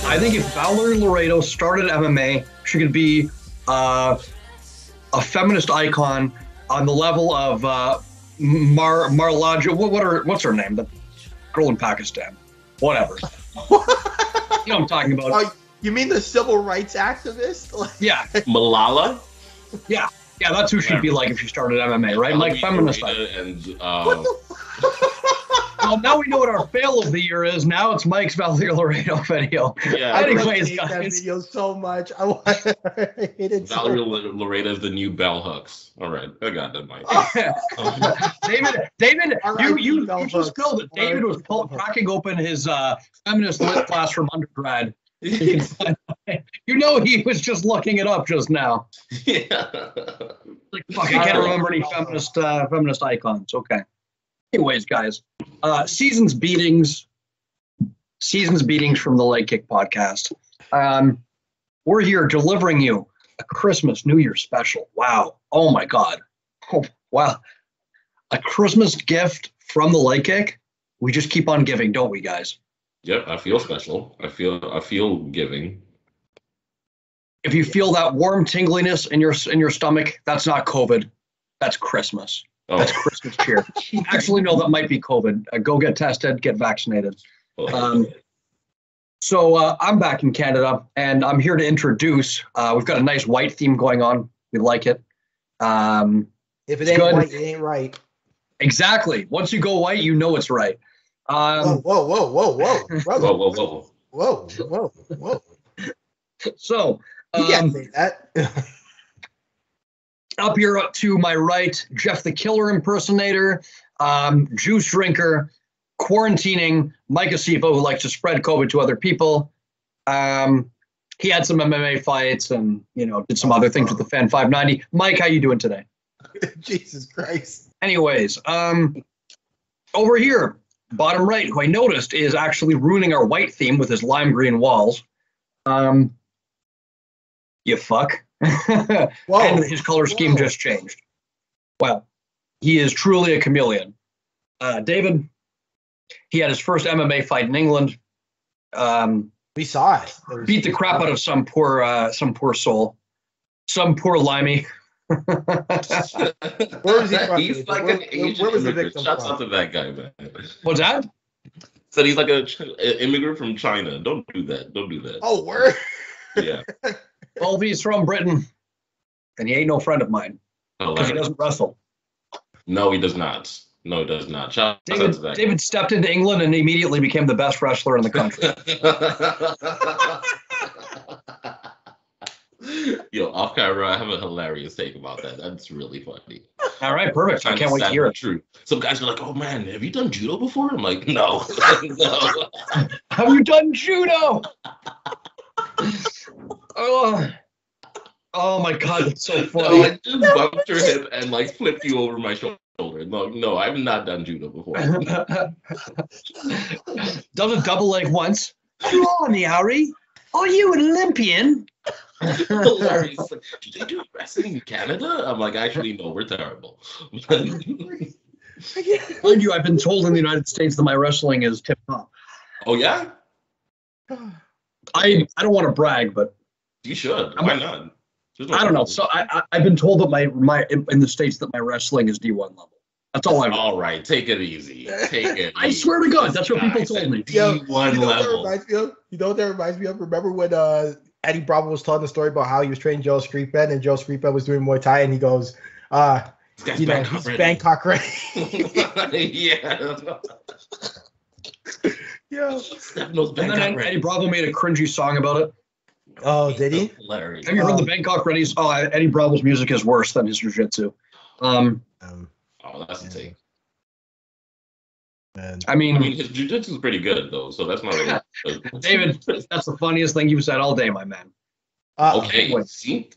I think if Valerie Laredo started MMA, she could be a feminist icon on the level of Marlaja. What's her name? The girl in Pakistan. Whatever. You know what I'm talking about. You mean the civil rights activist? Yeah. Malala? Yeah, that's who she'd be like if she started MMA, right? Like feminist. And What the well, now we know what our fail of the year is. Now it's Mike's Valerie Laredo video. Yeah. Anyways, I hate that guys. video so much. I hate it so Valerie much. Laredo is the new bell hooks. All right, I got that, Mike. David, you Bell just hooks. spilled it. David was cracking open his feminist lit class from undergrad. You know he was just looking it up just now. Yeah. Like, fuck, I can't remember any feminist icons. Okay. Anyways, guys, seasons beatings from the Leg Kick podcast. We're here delivering you a Christmas New Year special. Wow. Oh my God. Oh, wow. A Christmas gift from the Leg Kick. We just keep on giving, don't we, guys? Yep, I feel special. I feel giving. If you feel that warm tingliness in your stomach, that's not COVID. That's Christmas. Oh. That's Christmas cheer. Actually, no, that might be COVID. Go get tested, get vaccinated. So I'm back in Canada, and I'm here to introduce. We've got a nice white theme going on. We like it. If it ain't good. white, it ain't right. Exactly. Once you go white, you know it's right. Whoa, brother. Whoa. So You can't say that. up here up to my right, Jeff the Killer impersonator, juice drinker, quarantining, Mike Asiffo, who likes to spread COVID to other people. He had some MMA fights and, did some other things with the Fan 590. Mike, how you doing today? Jesus Christ. Anyways, over here, bottom right, who I noticed is actually ruining our white theme with his lime green walls. You fuck. Whoa. And his color scheme just changed. Well, he is truly a chameleon. David, he had his first MMA fight in England. We saw it. Beat the crap out of some poor soul, some poor limey. Where was he from? He's like an Asian Where was the immigrant. victim Shouts from? out to that guy, man. What's that? Said he's like an immigrant from China. Don't do that. Don't do that. Oh, where? Yeah. Well, if he's from Britain, then he ain't no friend of mine because he doesn't wrestle. No, he does not. No, he does not. Shout out to that guy. David stepped into England and immediately became the best wrestler in the country. Yo, off camera, I have a hilarious take about that. That's really funny. All right, perfect. I can't wait to hear it. True. Some guys are like, "Oh man, have you done judo before?" I'm like, "No, no." Have you done judo? Oh my God, that's so funny. No, I just bumped your hip and like flipped you over my shoulder. No, I've not done judo before. Does a double leg once. Blimey, Harry, are you an Olympian? Hilarious. Like, do they do wrestling in Canada? I'm like, actually, no, we're terrible. Mind you, I've been told in the United States that my wrestling is tip top. Oh yeah, I don't want to brag, but you should. Why not? I don't know. So I've been told that my in the States that my wrestling is D1 level. That's all I. All right, take it easy. Take it. I swear to God, that's what people told me. D1 level. You know what that reminds me of? Remember when Eddie Bravo was telling the story about how he was training Joe Streetbend and Joe Streetbend was doing Muay Thai and he goes, he's Bangkok ready. Yeah. Yeah. Stefano's And Bangkok then ready. Eddie Bravo made a cringy song about it. Oh, did he? Hilarious. Have you heard the Bangkok Ready's? Oh, Eddie Bravo's music is worse than his jiu-jitsu. Oh, that's a take. I mean, his jiu-jitsu is pretty good though, so that's not really. David, that's the funniest thing you've said all day, my man. Okay, wait. see,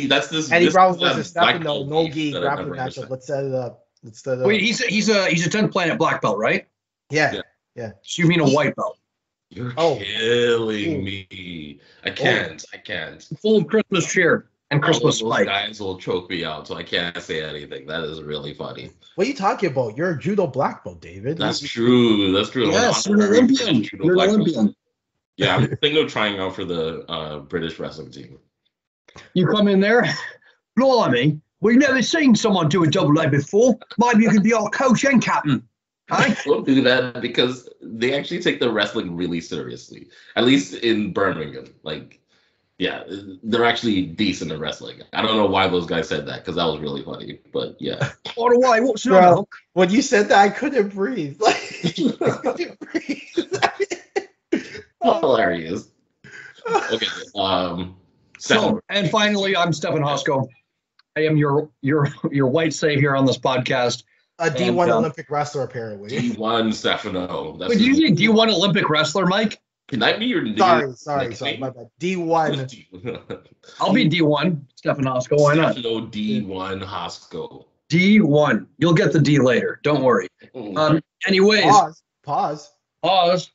that's this. Eddie this Bravo is that versus black Stefano, belt no beef gi that I've grappling never matchup. understood. Let's set it up. Wait, he's a 10th planet black belt, right? Yeah. So you mean a white belt? You're killing me. I can't. Full of Christmas cheer and Christmas All of spite. those guys will choke me out, so I can't say anything. That is really funny. What are you talking about? You're a judo black belt, David. That's true. That's true. Yes, you're an Olympian. You're an Olympian. Yeah, I'm thinking of trying out for the British wrestling team. You come in there, blimey, we've never seen someone do a double A before. Maybe you could be our coach and captain. Hey? Don't do that because they actually take the wrestling really seriously. At least in Birmingham. Like, yeah, they're actually decent at wrestling. I don't know why those guys said that because that was really funny. But yeah. By the way, what's your Bro, milk? when you said that, I couldn't breathe. Like, I couldn't breathe. Hilarious. Okay. So, and finally, I'm Stefano Hosko. I am your white savior on this podcast. A D1 Olympic wrestler, apparently. D1 Stefano. Wait, did you say D1 Olympic wrestler, Mike? Can that be your name? Sorry, my bad. D1. I'll be D1, Stefano Hosko. Why not? Stefano D1 Hosko. D1. You'll get the D later. Don't worry. Anyways. Pause. Is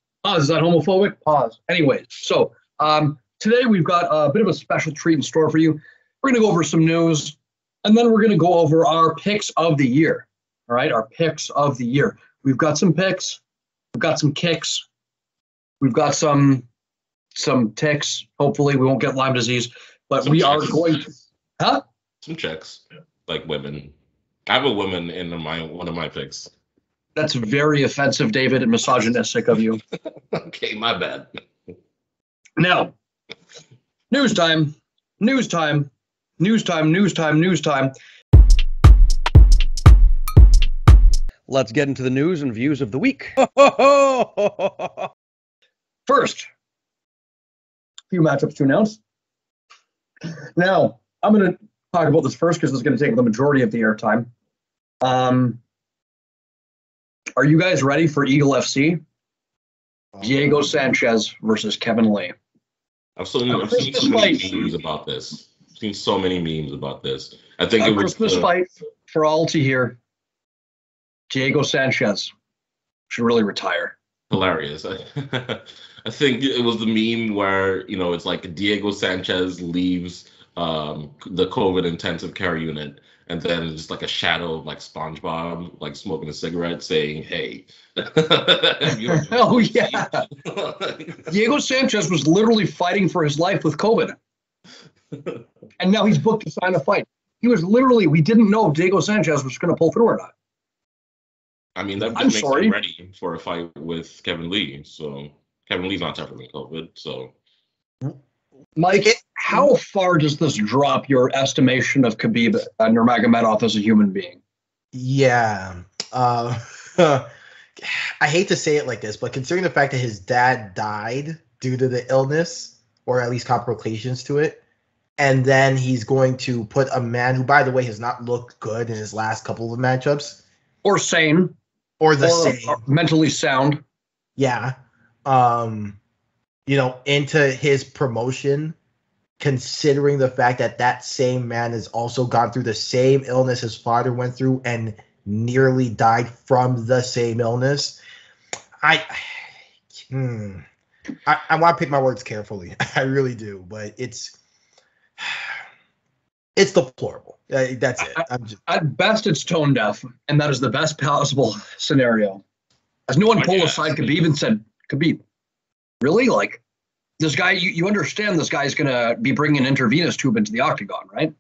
that homophobic? Pause. Anyways, so today we've got a bit of a special treat in store for you. We're going to go over some news, and then we're going to go over our picks of the year. All right, our picks of the year. We've got some picks. We've got some kicks. We've got some ticks. Hopefully, we won't get Lyme disease, but we are going to. Huh? Some chicks, like women. I have a woman in one of my picks. That's very offensive, David, and misogynistic of you. Okay, my bad. Now, news time. Let's get into the news and views of the week. First, a few matchups to announce. Now, I'm going to talk about this first because it's going to take the majority of the airtime. Are you guys ready for Eagle FC? Diego Sanchez versus Kevin Lee. I've seen so many memes about this. I've seen so many memes about this. I think it was Christmas fight for all to hear. Diego Sanchez should really retire. Hilarious. I think it was the meme where, it's like Diego Sanchez leaves the COVID intensive care unit, and then just like a shadow of like SpongeBob, like smoking a cigarette, saying, "Hey." Oh yeah. Diego Sanchez was literally fighting for his life with COVID, and now he's booked to sign a fight. We didn't know if Diego Sanchez was going to pull through or not. I mean, that makes him ready for a fight with Kevin Lee. So Kevin Lee's not suffering with COVID. So, Mike, how far does this drop your estimation of Khabib Nurmagomedov as a human being? Yeah. I hate to say it like this, but considering the fact that his dad died due to the illness, or at least complications to it, and then he's going to put a man who, by the way, has not looked good in his last couple of matchups. Or sane. Or sane. Or mentally sound. Yeah. Into his promotion, considering the fact that that same man has also gone through the same illness his father went through and nearly died from the same illness. I want to pick my words carefully. I really do, but it's deplorable. That's it. At best, it's tone deaf, and that is the best possible scenario. As no one pulled aside Khabib and said, "Khabib, really? Like, this guy, you understand this guy's going to be bringing an intravenous tube into the octagon, right?"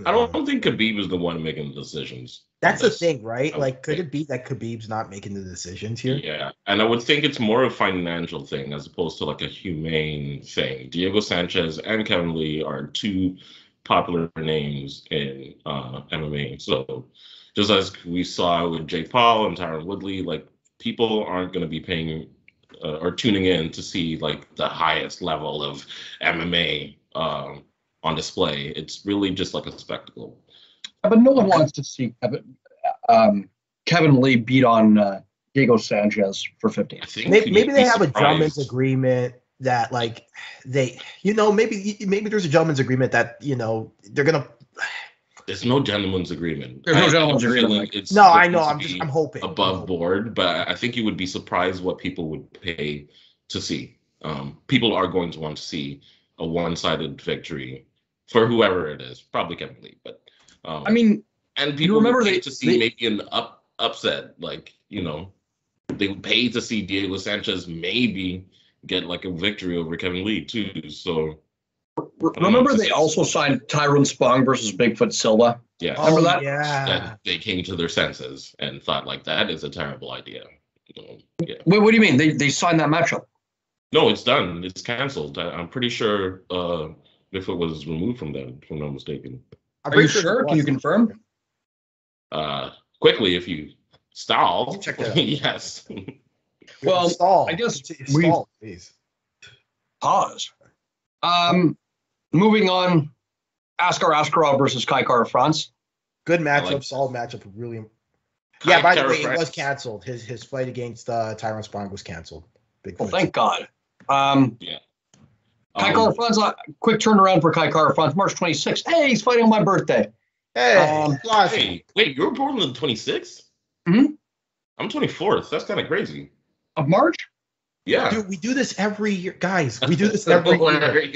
I don't think Khabib is the one making the decisions. That's the thing, right? Like, could it be that Khabib's not making the decisions here? Yeah, and I would think it's more a financial thing as opposed to like a humane thing. Diego Sanchez and Kevin Lee are two popular names in MMA. So just as we saw with Jake Paul and Tyron Woodley, like people aren't going to be paying or tuning in to see like the highest level of MMA on display. It's really just like a spectacle. But no one wants to see Kevin Lee beat on Diego Sanchez for 50. Maybe they have a gentleman's agreement that like maybe there's a gentleman's agreement that they're gonna. There's no gentleman's agreement. There's no gentleman's agreement. I know. I'm hoping above board, but I think you would be surprised what people would pay to see. People are going to want to see a one-sided victory for whoever it is, probably Kevin Lee, but and people remember to see maybe an upset, like they would pay to see Diego Sanchez maybe get like a victory over Kevin Lee too. So remember they also signed Tyrone Spong versus Bigfoot Silva. Yeah, remember that? That they came to their senses and thought like that is a terrible idea. Yeah. Wait, what do you mean? They signed that matchup? No, it's done. It's canceled. I'm pretty sure Bigfoot was removed from that, if I'm not mistaken. Are you sure? Can you confirm? Quickly, if you stall. Check that out. Yes. Well, stall. I guess Stall, please. Pause. Moving on, Askar Askarov versus Kai Kara-France. Good matchup, solid matchup. Really. Yeah, by the way, it was canceled. His fight against Tyrone Spong was canceled. Well, thank God. Yeah. Kai Kara-France, quick turnaround for Kai Kara-France, March 26th. Hey, he's fighting on my birthday. Hey, wait, you were born on the 26th? Mm-hmm. I'm 24th. That's kind of crazy. Of March? Yeah. Dude, we do this every year. Guys, we do this every year.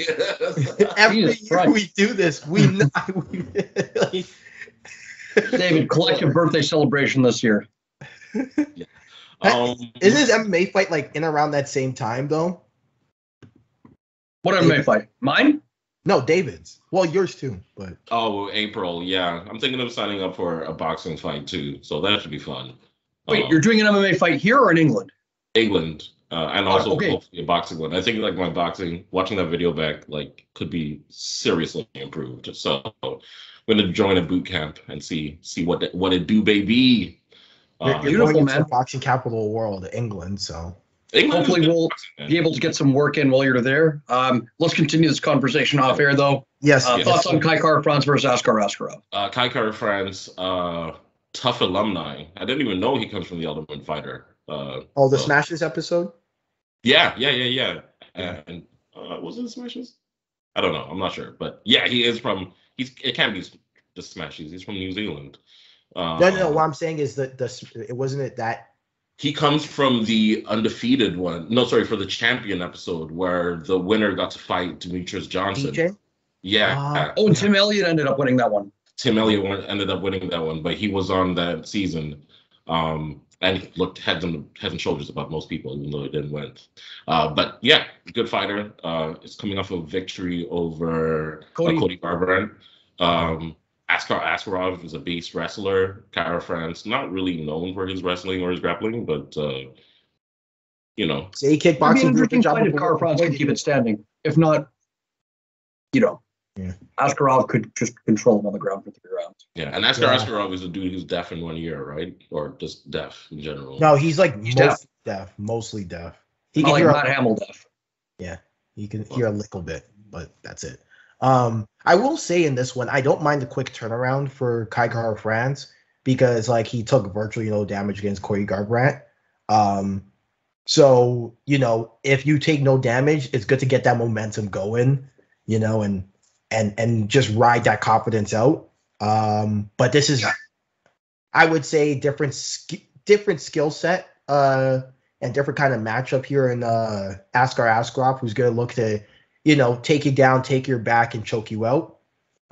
Every year we do this. David, collective birthday celebration this year. Yeah. Isn't his MMA fight like in around that same time though? What MMA fight? Mine? No, David's. Well, yours too, but April, yeah. I'm thinking of signing up for a boxing fight too, so that should be fun. Wait, you're doing an MMA fight here or in England? England. And also hopefully a boxing one. I think like my boxing, watching that video back, like could be seriously improved. So I'm gonna join a boot camp and see what it do, baby. You're going into the boxing capital of the world, England. So hopefully we'll be able to get some work in while you're there. Let's continue this conversation off air though. Yes. Thoughts on Kai Kara-France versus Askar Askarov? Kai Kara-France, tough alumni. I didn't even know he comes from the Ultimate Fighter. The Smashes episode? Yeah. And was it the Smashes? I don't know. I'm not sure. But yeah, he is from, it can't be the Smashes. He's from New Zealand. No. What I'm saying is that it wasn't it that. He comes from the undefeated one. No, sorry, for the champion episode where the winner got to fight Demetrius Johnson. DJ? Yeah. And Tim Elliott ended up winning that one. Tim Elliott ended up winning that one, but he was on that season. And he looked head and shoulders above most people, even though he didn't win. But yeah, good fighter. Is coming off a victory over Cody Garbrandt. Askar Askarov is a beast wrestler. Kara-France, not really known for his wrestling or his grappling, but say kickboxing. It'd be an interesting fight if Kara-France can keep it standing. If not, Askarov could just control him on the ground for 3 rounds. Yeah, and Askarov is a dude who's deaf in 1 year, right? Or just deaf in general. No, he's like mostly deaf. He can like hear Matt Hamill deaf. Yeah, he can hear a little bit, but that's it. I will say in this one, I don't mind the quick turnaround for Kai Kara-France because like he took virtually no damage against Cody Garbrandt. So if you take no damage, it's good to get that momentum going, and just ride that confidence out. But this is, I would say, different skill set and different kind of matchup here in Askar Askarov, who's going to look to, take you down, take your back, and choke you out.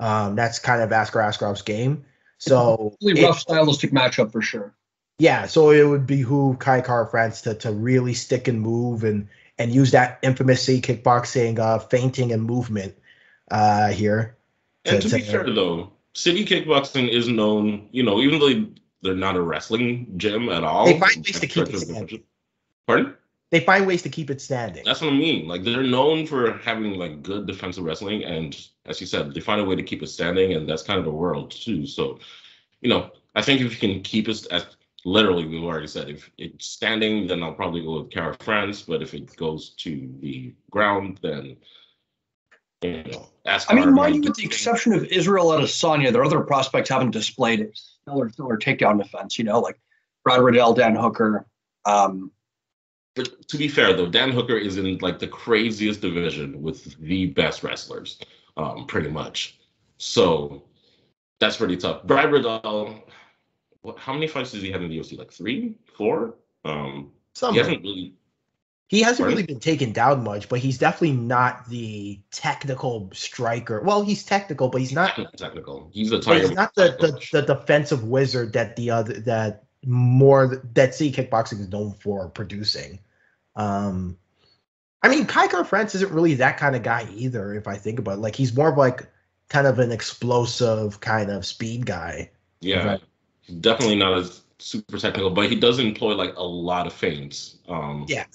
That's kind of Askar Askarov's game. So really rough stylistic matchup for sure. Yeah, so it would behoove Kai Kara-France to really stick and move and use that infamous kickboxing feinting and movement here. And to be fair though, City Kickboxing is known, even though they're not a wrestling gym at all. They find ways to keep it standing. Pardon? They find ways to keep it standing. That's what I mean. Like they're known for having like good defensive wrestling, and as you said, they find a way to keep it standing, and that's kind of the world too. So, I think if you can keep it as literally, we've already said if it's standing, then I'll probably go with Kara-France. But if it goes to the ground, then mind you, with the exception of Israel Adesanya, their other prospects haven't displayed a stellar takedown defense. Like Brad Riddell, Dan Hooker. But to be fair, though, Dan Hooker is in like the craziest division with the best wrestlers, pretty much. So that's pretty tough. Brad Riddell, how many fights does he have in the UFC? Like 3, 4? He hasn't really been taken down much, but he's definitely not the technical striker. Well, he's technical, but he's not technical. He's the tiger. He's not the defensive wizard that that City Kickboxing is known for producing. I mean, Kai France isn't really that kind of guy either, if I think about it. Like, he's more of like kind of an explosive kind of speed guy. Yeah, he's definitely not as super technical, but he does employ like a lot of feints. Yeah.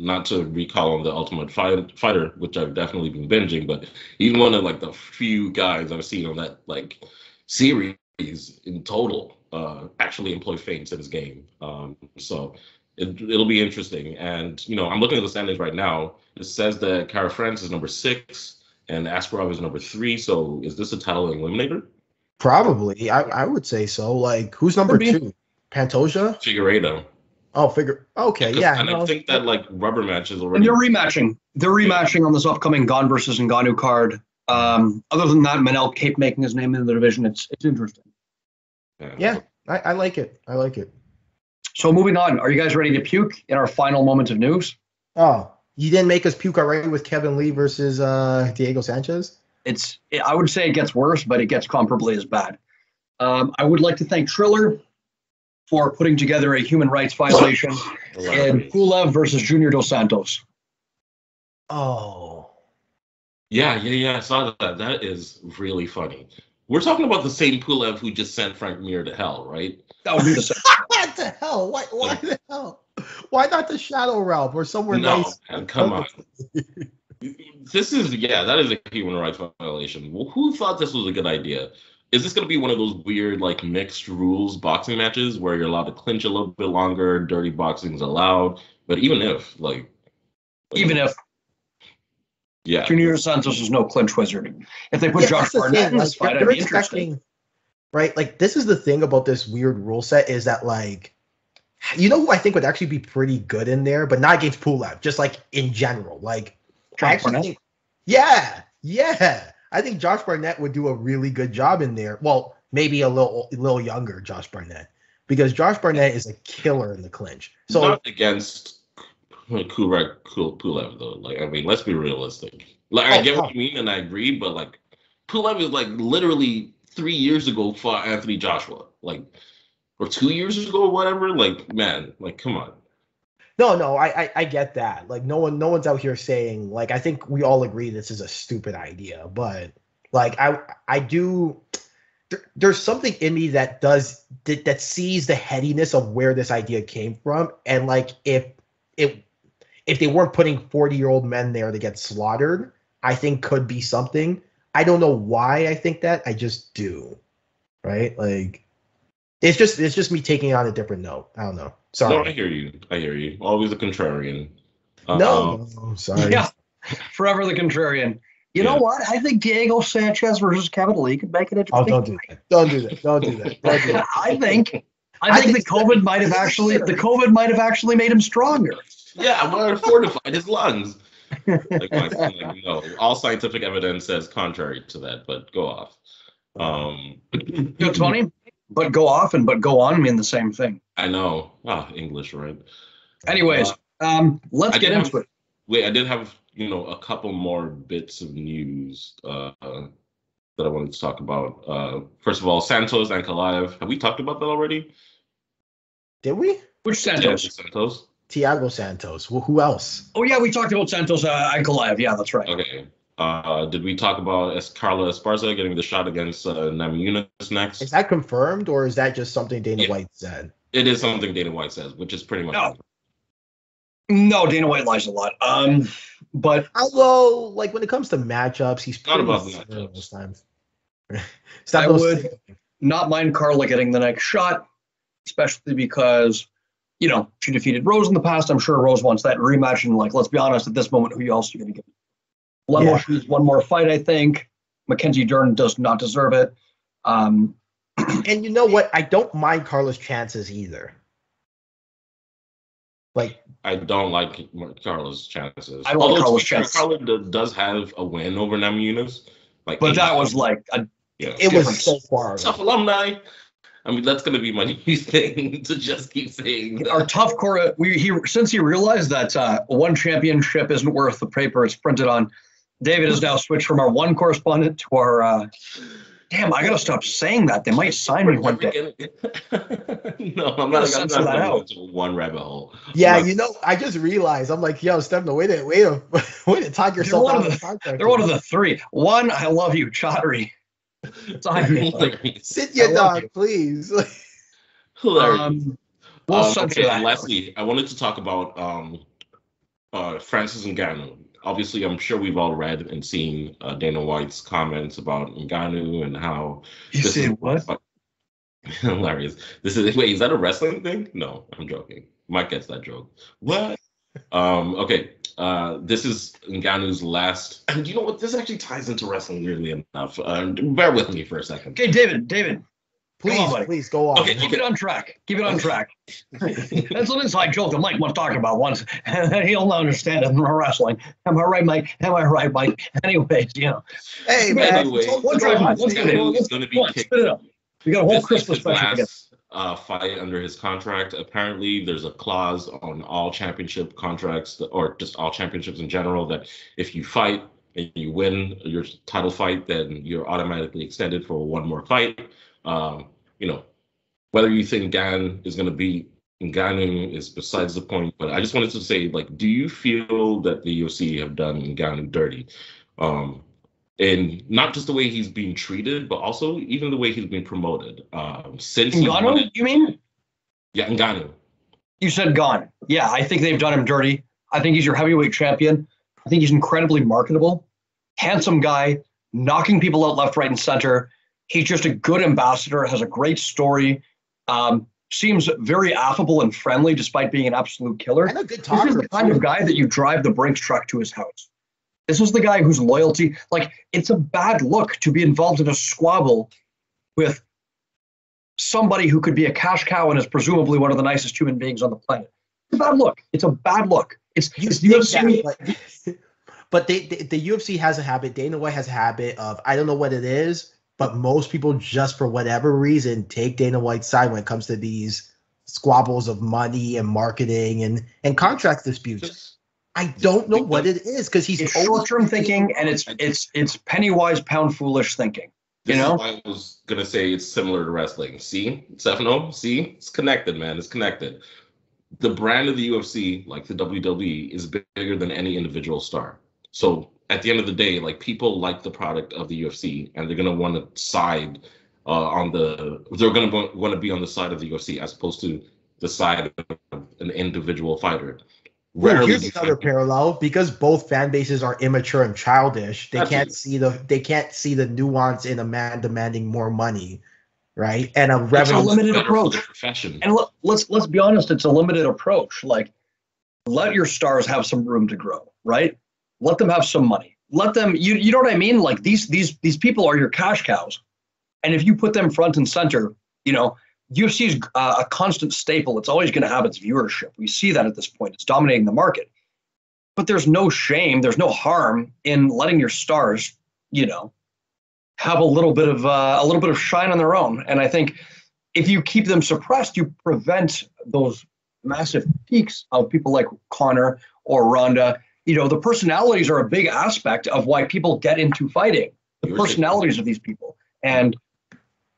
Not to recall on the Ultimate Fighter, which I've definitely been binging, but he's one of like the few guys I've seen on that like series in total actually employ feints in his game. So it'll be interesting. And I'm looking at the standings right now. It says that Kara France is number 6 and Askarov is number 3. So is this a title eliminator? Probably. I would say so. Like, who's number 2? Pantoja? Figueiredo. Oh, okay, yeah. And I think that like rubber match is already. And they're rematching. They're rematching on this upcoming Gon versus Ngannou card. Other than that, Manel Cape making his name in the division. It's interesting. Yeah, I like it. I like it. So moving on, are you guys ready to puke in our final moment of news? Oh, you didn't make us puke already with Kevin Lee versus Diego Sanchez? I would say it gets worse, but it gets comparably as bad. I would like to thank Triller for putting together a human rights violation in Pulev versus Junior Dos Santos. Oh. Yeah, I saw that. That is really funny. We're talking about the same Pulev who just sent Frank Mir to hell, right? That would be the same. What the hell? Why the hell? Why not the Shadow Realm or somewhere nice? Man, come on. That is a human rights violation. Well, who thought this was a good idea? Is this going to be one of those weird, like, mixed rules boxing matches where you're allowed to clinch a little bit longer, dirty boxing's allowed? But even if, yeah, Junior Dos Santos is no clinch wizard. If they put Josh Barnett in this fight, I'd be interested. Right? Like, this is the thing about this weird rule set is that, like, who I think would actually be pretty good in there, but not against Pulev, just, like, in general. Like, Josh Barnett? Yeah. I think Josh Barnett would do a really good job in there. Well, maybe a little younger Josh Barnett, because Josh Barnett is a killer in the clinch. So not against Pulev though. Like, I mean, let's be realistic. Like, I get what you mean, and I agree, but like, Pulev is like literally 3 years ago fought Anthony Joshua, like, or 2 years ago, or whatever. Like, man, like, come on. No, I get that. Like, no one's out here saying, like, I think we all agree this is a stupid idea, but like, I do. There's something in me that sees the headiness of where this idea came from, and like, if they weren't putting 40-year-old men there to get slaughtered, I think could be something. I don't know why I think that. I just do. Right? Like, it's just me taking it on a different note. I don't know. Sorry. No, I hear you. Always a contrarian. No, sorry. Yeah, forever the contrarian. You know what? I think Diego Sanchez versus Kevin Lee could make it interesting. Oh, don't do that. I think the COVID might have actually made him stronger. Yeah, I want to fortify his lungs. No, all scientific evidence says contrary to that, but go off. It's funny, but go off and but go on mean the same thing. I know. English, right? Anyways, let's get into it. Wait, I did have, a couple more bits of news that I wanted to talk about. First of all, Santos and Ankalaev. Have we talked about that already? Did we? Which Santos? Yeah, Santos. Thiago Santos. Well, who else? Oh, yeah, we talked about Santos Ankalaev. Yeah, that's right. Okay. Did we talk about Carla Esparza getting the shot against Namajunas next? Is that confirmed, or is that just something Dana White said? It is something Dana White says, which is pretty much. No, Dana White lies a lot. But although, like, when it comes to matchups, he's not about the matchups most times. I would not mind Carla getting the next shot, especially because, she defeated Rose in the past. I'm sure Rose wants that rematch. And, like, let's be honest, at this moment, who else are you going to give? Lemos needs one more fight, I think. Mackenzie Dern does not deserve it. And you know what? I don't mind Carla's chances either. Like, I don't like Carla's chances. I don't like Carla's chances. Carla does have a win over Namajunas. Like, but that was like it was so far. Tough alumni. I mean, that's going to be my new thing to just keep saying that. Our tough core. Since he realized that one championship isn't worth the paper it's printed on, David has now switched from our one correspondent to our Damn, I gotta stop saying that. They might sign me one day. No, I'm not going into one rabbit hole. Yeah, I just realized. I'm like, yo, Stefano, way to talk yourself out of the contract. They're one of the three. One, I love you, Chaudhry. Sit your dog, please. Hilarious. Okay, lastly, I wanted to talk about Francis Ngannou. Obviously, I'm sure we've all read and seen Dana White's comments about Ngannou and how you say what? Hilarious. Wait, is that a wrestling thing? No, I'm joking. Mike gets that joke. What? Okay. This is Ngannou's last. And you know what? This actually ties into wrestling weirdly enough. Bear with me for a second. Okay, David. Please go on. Okay, keep it on track. That's an inside joke that Mike wants to talk about once, and he'll understand it in wrestling. Am I right, Mike? Anyways, Hey, man. Anyway, Ngannou is going to be kicked. Spit it up. We got a whole Christmas special. Fight under his contract. Apparently, there's a clause on all championship contracts, or just all championships in general, that if you fight and you win your title fight, then you're automatically extended for one more fight. Whether you think Gan is going to beat Ngannou is besides the point. But I just wanted to say, do you feel that the UFC have done Ngannou dirty? And not just the way he's being treated, but also even the way he's been promoted. Since Ngannou, you mean? Yeah, Ngannou. You said gone. Yeah, I think they've done him dirty. I think he's your heavyweight champion. I think he's incredibly marketable, handsome guy, knocking people out left, right, and center. He's just a good ambassador, has a great story, seems very affable and friendly despite being an absolute killer. And a good talker. This is the kind of guy that you drive the Brinks truck to his house. This is the guy whose loyalty, it's a bad look to be involved in a squabble with somebody who could be a cash cow and is presumably one of the nicest human beings on the planet. It's a bad look. It's a bad look. It's UFC. But the UFC has a habit. Dana White has a habit of, I don't know what it is, but most people just for whatever reason take Dana White's side when it comes to these squabbles of money and marketing and contract disputes. I don't know what it is because he's short-term thinking and it's penny wise, pound foolish thinking. This is why I was gonna say it's similar to wrestling. See, Stefano, it's connected, man. It's connected. The brand of the UFC, like the WWE, is bigger than any individual star. So at the end of the day, people like the product of the UFC, and they're gonna want to side they're gonna want to be on the side of the UFC as opposed to the side of an individual fighter. Here's another parallel, because both fan bases are immature and childish. They can't see the nuance in a man demanding more money, right? And a revenue. It's a limited approach. And let's be honest, it's a limited approach. Let your stars have some room to grow, right? Let them have some money. Let them. You know what I mean? These people are your cash cows, and if you put them front and center, UFC is a constant staple. It's always going to have its viewership. We see that at this point. It's dominating the market. But there's no shame, there's no harm in letting your stars, have a little bit of shine on their own. And I think if you keep them suppressed, you prevent those massive peaks of people like Conor or Ronda. The personalities are a big aspect of why people get into fighting. The personalities of these people, and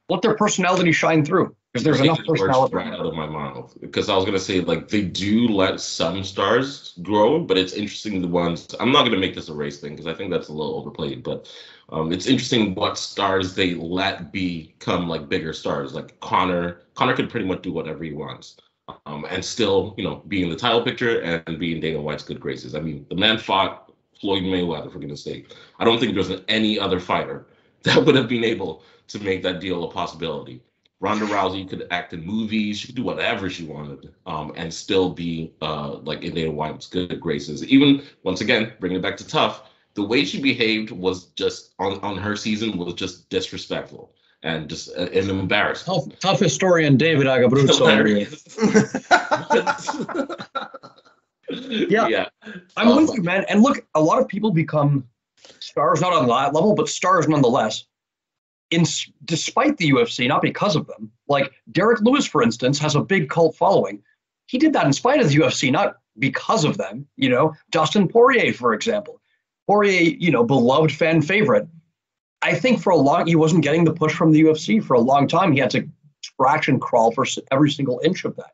let their personality shine through. Because there's enough personality right out of my mouth. Because I was gonna say, they do let some stars grow, but it's interesting the ones. I'm not gonna make this a race thing because I think that's a little overplayed. But it's interesting what stars they let become bigger stars. Like Conor could pretty much do whatever he wants, and still be in the title picture and be in Dana White's good graces. I mean, the man fought Floyd Mayweather, for goodness sake. I don't think there's any other fighter that would have been able to make that deal a possibility. Ronda Rousey could act in movies. She could do whatever she wanted, and still be in Dana White's good graces. Even, once again, bringing it back to Tough, the way she behaved was just, on her season, was just disrespectful and just an embarrassment. Tough historian David Agabruzzo. Yeah. I'm with you, man. And look, a lot of people become stars, not on that level, but stars nonetheless. Despite the UFC, not because of them. Derek Lewis, for instance, has a big cult following. He did that in spite of the UFC, not because of them. Dustin Poirier, for example. Poirier, beloved fan favorite. I think he wasn't getting the push from the UFC for a long time. He had to scratch and crawl for every single inch of that.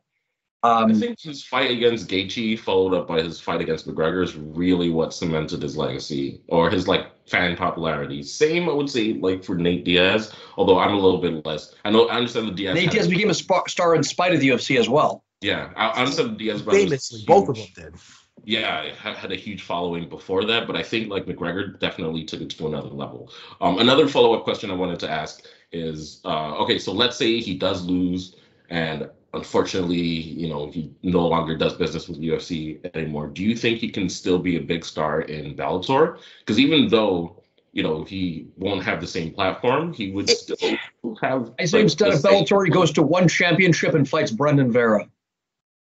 I think his fight against Gaethje, followed up by his fight against McGregor, is really what cemented his legacy or his fan popularity. Same, I would say, for Nate Diaz, although I'm a little bit less. I understand the Diaz. Nate Diaz became a star in spite of the UFC as well. Yeah, I understand the Diaz brothers. Famously, both of them did. Yeah, had a huge following before that, but I think McGregor definitely took it to another level. Another follow-up question I wanted to ask is, okay, so let's say he does lose, and unfortunately, he no longer does business with UFC anymore. Do you think he can still be a big star in Bellator? Because even though he won't have the same platform, he would still have. I say instead of Bellator, he goes to one championship and fights Brendan Vera.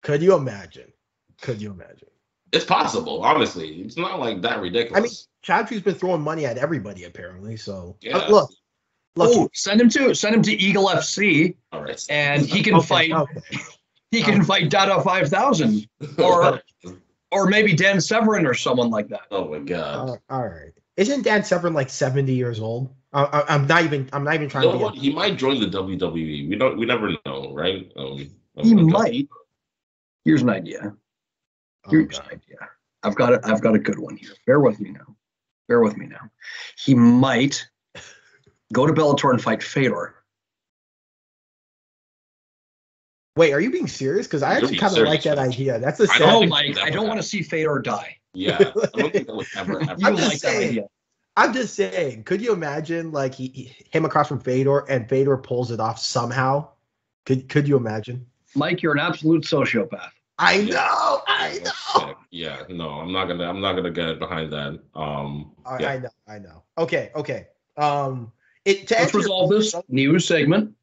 Could you imagine? It's possible, honestly. It's not that ridiculous. I mean, Chatry's been throwing money at everybody apparently. So yeah. Look. Send him to Eagle FC. All right. And he can fight. Okay. He can fight Dada 5000 or maybe Dan Severin or someone like that. Oh my God. All right. Isn't Dan Severin 70 years old? I'm not even trying to. What? He might join the WWE. We never know, right? He might. Here's an idea. Here's an idea. I've got a good one here. Bear with me now. He might go to Bellator and fight Fedor. Wait, are you being serious? Because I actually kind of like that idea. That's a Mike. I don't want to see Fedor die. Yeah, I don't think that would ever. That idea. I'm just saying. Could you imagine him across from Fedor and Fedor pulls it off somehow? Could you imagine? Mike, you're an absolute sociopath. I know. Yeah, no, I'm not gonna get behind that. Yeah. I know. Okay. Let's resolve this news segment.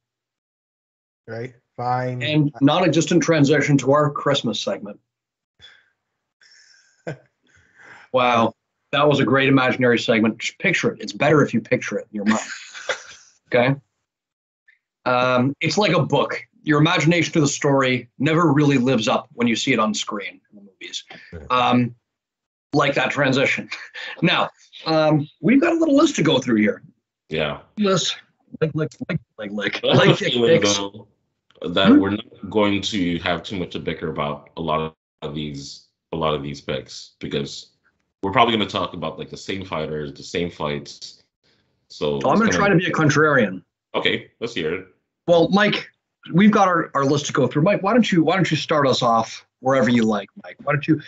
Right. Fine. And non-existent transition to our Christmas segment. Wow, that was a great imaginary segment. Just picture it. It's better if you picture it in your mind. Okay. It's like a book. Your imagination to the story never really lives up when you see it on screen in the movies. Like that transition. Now, we've got a little list to go through here. Yeah. List. Like. That we're not going to have too much to bicker about a lot of these picks, because we're probably going to talk about the same fighters, the same fights. So I'm going to try to be a contrarian. Okay, let's hear it. Well, Mike, we've got our list to go through. Mike, why don't you start us off wherever you like, Mike? Why don't you?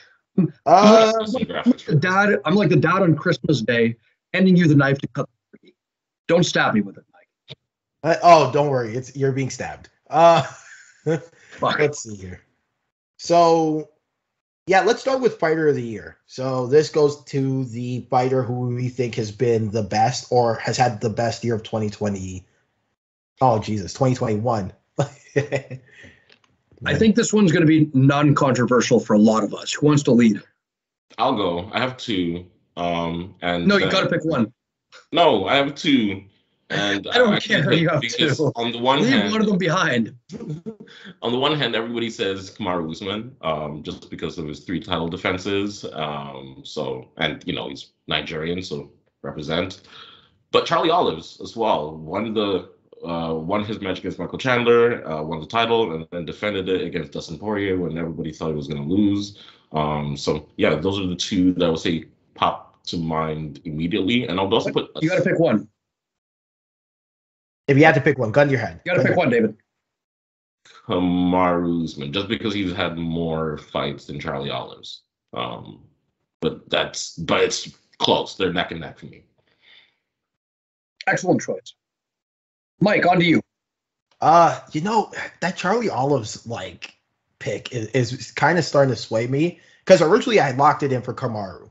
I'm like the dad on Christmas Day, handing you the knife to cut the turkey. Don't stab me with it, Mike. Don't worry, you're being stabbed. Let's see here. So, yeah, let's start with Fighter of the Year. So this goes to the fighter who we think has been the best or has had the best year of 2020. Oh, Jesus, 2021. I think this one's going to be non-controversial for a lot of us. Who wants to lead? I'll go. I have two. No, you got to pick one. No, I have two. And I don't care. You have two. On the one Leave hand, one of them behind. On the one hand, everybody says Kamaru Usman, just because of his 3 title defenses. He's Nigerian, so represent. But Charlie Olives as well won his match against Michael Chandler, won the title, and then defended it against Dustin Poirier when everybody thought he was going to lose. Those are the two that I would say pop to mind immediately. And I'll also put. You got to pick one. If you had to pick one, gun to your head. You got to pick one, David. Kamaru Usman, just because he's had more fights than Charlie Olives. But it's close. They're neck and neck for me. Excellent choice. Mike, on to you. That Charlie Olives pick is kind of starting to sway me, because originally I locked it in for Kamaru.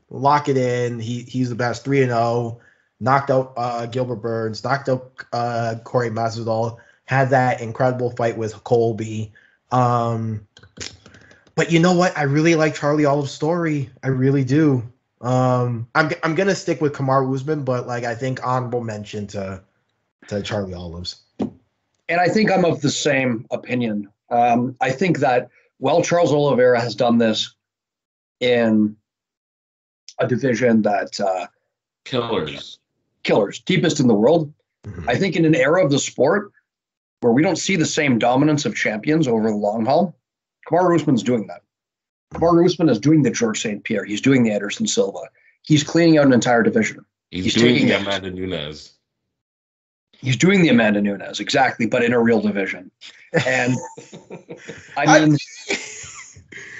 Lock it in. He's the best. 3-0. Knocked out Gilbert Burns. Knocked out Corey Masvidal. Had that incredible fight with Colby. But you know what? I really like Charlie Olive's story. I really do. I'm gonna stick with Kamaru Usman, but I think honorable mention to Charlie Olives. And I think I'm of the same opinion. I think that Charles Oliveira has done this in a division that killers, deepest in the world. Mhm. I think in an era of the sport where we don't see the same dominance of champions over the long haul, Kamaru Usman's doing that. Kamaru Usman is doing the George St. Pierre. He's doing the Anderson Silva. He's cleaning out an entire division. He's doing the Amanda Nunes. He's doing the Amanda Nunes, exactly, but in a real division. And I mean,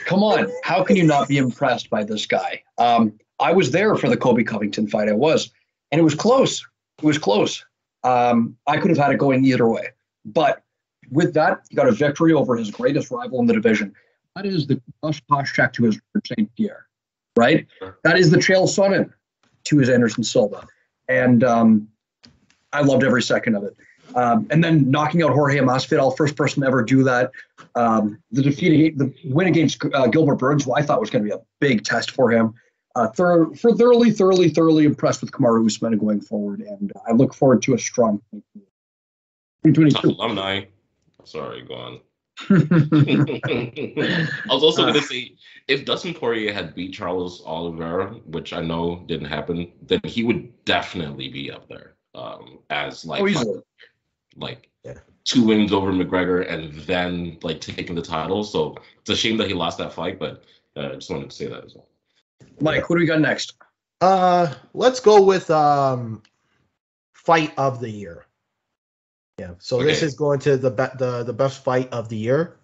come on, how can you not be impressed by this guy? I was there for the Colby Covington fight. I was, and it was close. It was close. I could have had it going either way. But with that, he got a victory over his greatest rival in the division. That is the Koscheck to his St. Pierre, right? Sure. That is the Chael Sonnen to his Anderson Silva. And I loved every second of it. And then knocking out Jorge Masvidal, first person to ever do that. The win against Gilbert Burns, who I thought was going to be a big test for him. Thoroughly impressed with Kamaru Usman going forward, and I look forward to a strong 2022. Alumni. Sorry, go on. I was also going to say, if Dustin Poirier had beat Charles Oliveira, which I know didn't happen, then he would definitely be up there as like 2 wins over McGregor and then like taking the title. So it's a shame that he lost that fight, but I just wanted to say that as well. Mike, what do we got next? Let's go with fight of the year. Yeah. So this is going to the best fight of the year.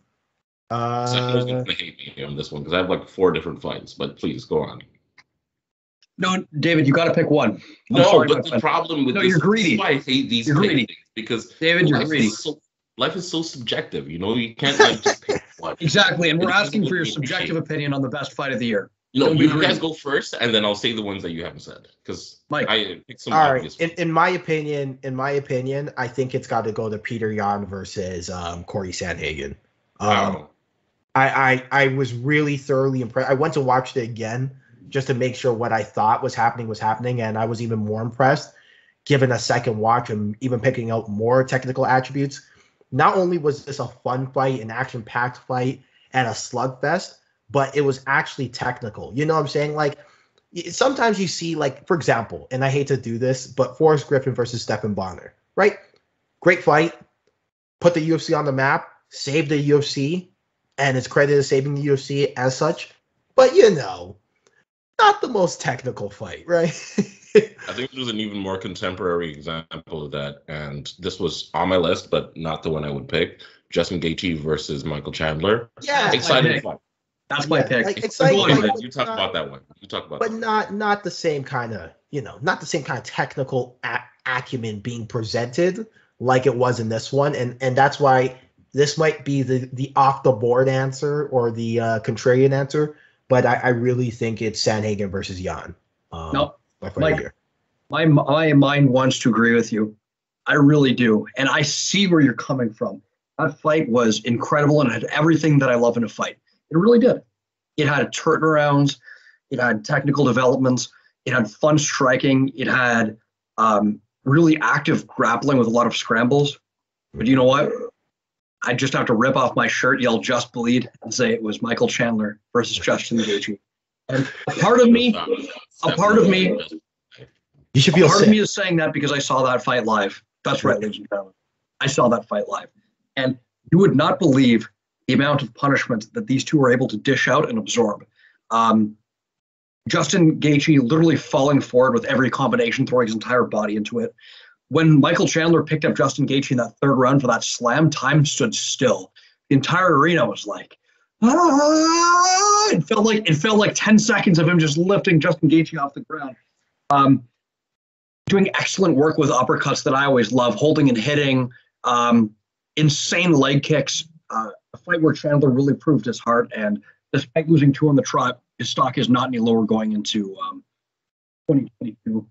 Stefano's going to hate me on this one because I have like 4 different fights, but please go on. No, David, you got to pick one. But the problem with this, you're greedy. This is why I hate these things, because David, you're greedy. Life is so subjective, you know. You can't like just pick one. Exactly, and we're asking for your subjective opinion on the best fight of the year. No, you guys go first, and then I'll say the ones that you haven't said, because I picked some obvious ones. In my opinion, I think it's got to go to Peter Yan versus Corey Sandhagen. Wow. I was really thoroughly impressed. I went to watch it again just to make sure what I thought was happening, and I was even more impressed given a second watch and even picking out more technical attributes. Not only was this a fun fight, an action-packed fight, and a slugfest, but it was actually technical. You know what I'm saying? Like, sometimes you see, like, for example, and I hate to do this, but Forrest Griffin versus Stephan Bonner, right? Great fight, put the UFC on the map, saved the UFC, and it's credited as saving the UFC as such. But, you know, not the most technical fight, right? I think there's an even more contemporary example of that, and this was on my list, but not the one I would pick. Justin Gaethje versus Michael Chandler. Yeah, exciting fight. That's my pick. Like, exciting. You talk about that one. You talk about, but that. not the same kind of, not the same kind of technical acumen being presented like it was in this one, and that's why this might be the off the board answer or the contrarian answer. But I really think it's Sandhagen versus Yan. No. Mike, my mind wants to agree with you. I really do. And I see where you're coming from. That fight was incredible and had everything that I love in a fight. It really did. It had turnarounds. It had technical developments. It had fun striking. It had really active grappling with a lot of scrambles. But you know what? I just have to rip off my shirt, yell "Just Bleed," and say it was Michael Chandler versus Justin Gaethje. And a part of me, you should feel part sick. of me is saying that because I saw that fight live. That's right, ladies and gentlemen. I saw that fight live. And you would not believe the amount of punishment that these two were able to dish out and absorb. Justin Gaethje literally falling forward with every combination, throwing his entire body into it. When Michael Chandler picked up Justin Gaethje in that third round for that slam, time stood still. The entire arena was like, ah! It felt like 10 seconds of him just lifting Justin Gaethje off the ground. Doing excellent work with uppercuts that I always love, holding and hitting, insane leg kicks. A fight where Chandler really proved his heart, and despite losing 2 on the trot, his stock is not any lower going into 2022.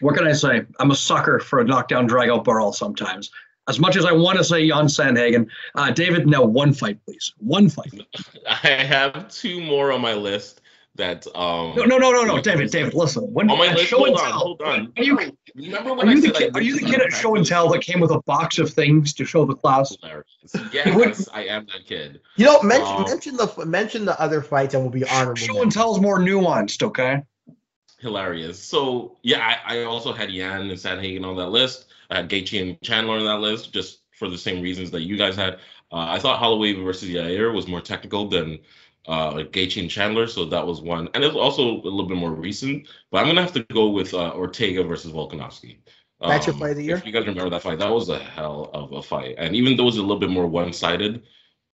What can I say? I'm a sucker for a knockdown, drag-out brawl sometimes. As much as I want to say Jan Sandhagen, David, no, one fight, please. One fight. I have 2 more on my list that No, David, listen. When on my list, hold on. Are you the kid at show and tell that came with a box of things to show the class? Yes, I am that kid. Mention the other fights and we'll be honorable. Show and tell's more nuanced, okay? hilarious. So yeah, I also had Yan and Sanhagen on that list. I had Gaethje and Chandler on that list, just for the same reasons that you guys had. I thought Holloway versus Yair was more technical than Gaethje and Chandler, so that was one. And it's also a little bit more recent, but I'm gonna have to go with Ortega versus Volkanovski. That's your fight of the year? If you guys remember that fight, that was a hell of a fight. And even though it was a little bit more one-sided,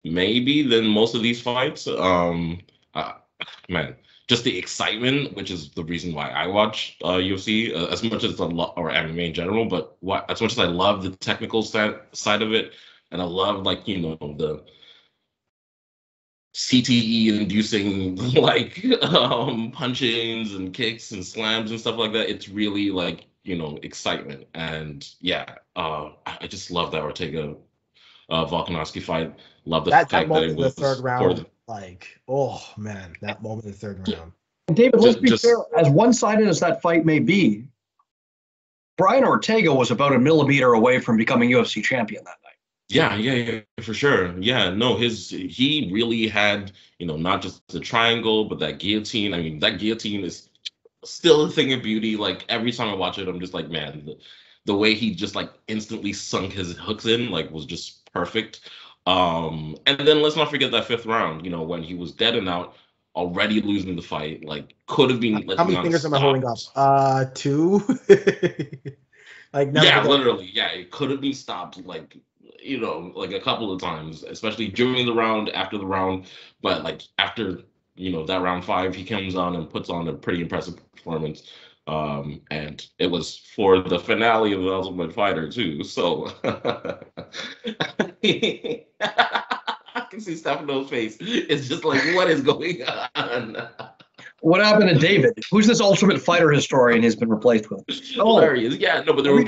maybe than most of these fights, man, just the excitement, which is the reason why I watch UFC as much as or MMA in general. But as much as I love the technical side of it, and I love the CTE inducing punchings and kicks and slams and stuff like that. It's really excitement. And yeah, I just love that Ortega Volkanovski fight. Love the fact that it was the third round. Oh man, that moment in the third round. David, let's be fair. As one-sided as that fight may be, Brian Ortega was about a millimeter away from becoming UFC champion that night. Yeah, for sure. Yeah, no, he really had, not just the triangle, but that guillotine. I mean, that guillotine is still a thing of beauty. Like every time I watch it, I'm just like, man, the way he just instantly sunk his hooks in was just perfect. And then let's not forget that fifth round, when he was dead and out, already losing the fight, could have been. How many fingers am I holding up? 2. Yeah, literally. Yeah, it could have been stopped. A couple of times, especially during the round, after the round. But after that round 5, he comes on and puts on a pretty impressive performance. And it was for the finale of the Ultimate Fighter too. So I can see Stefano's face. It's just what is going on? What happened to David? Who's this Ultimate Fighter historian he's been replaced with? Hilarious. Yeah, no, but are we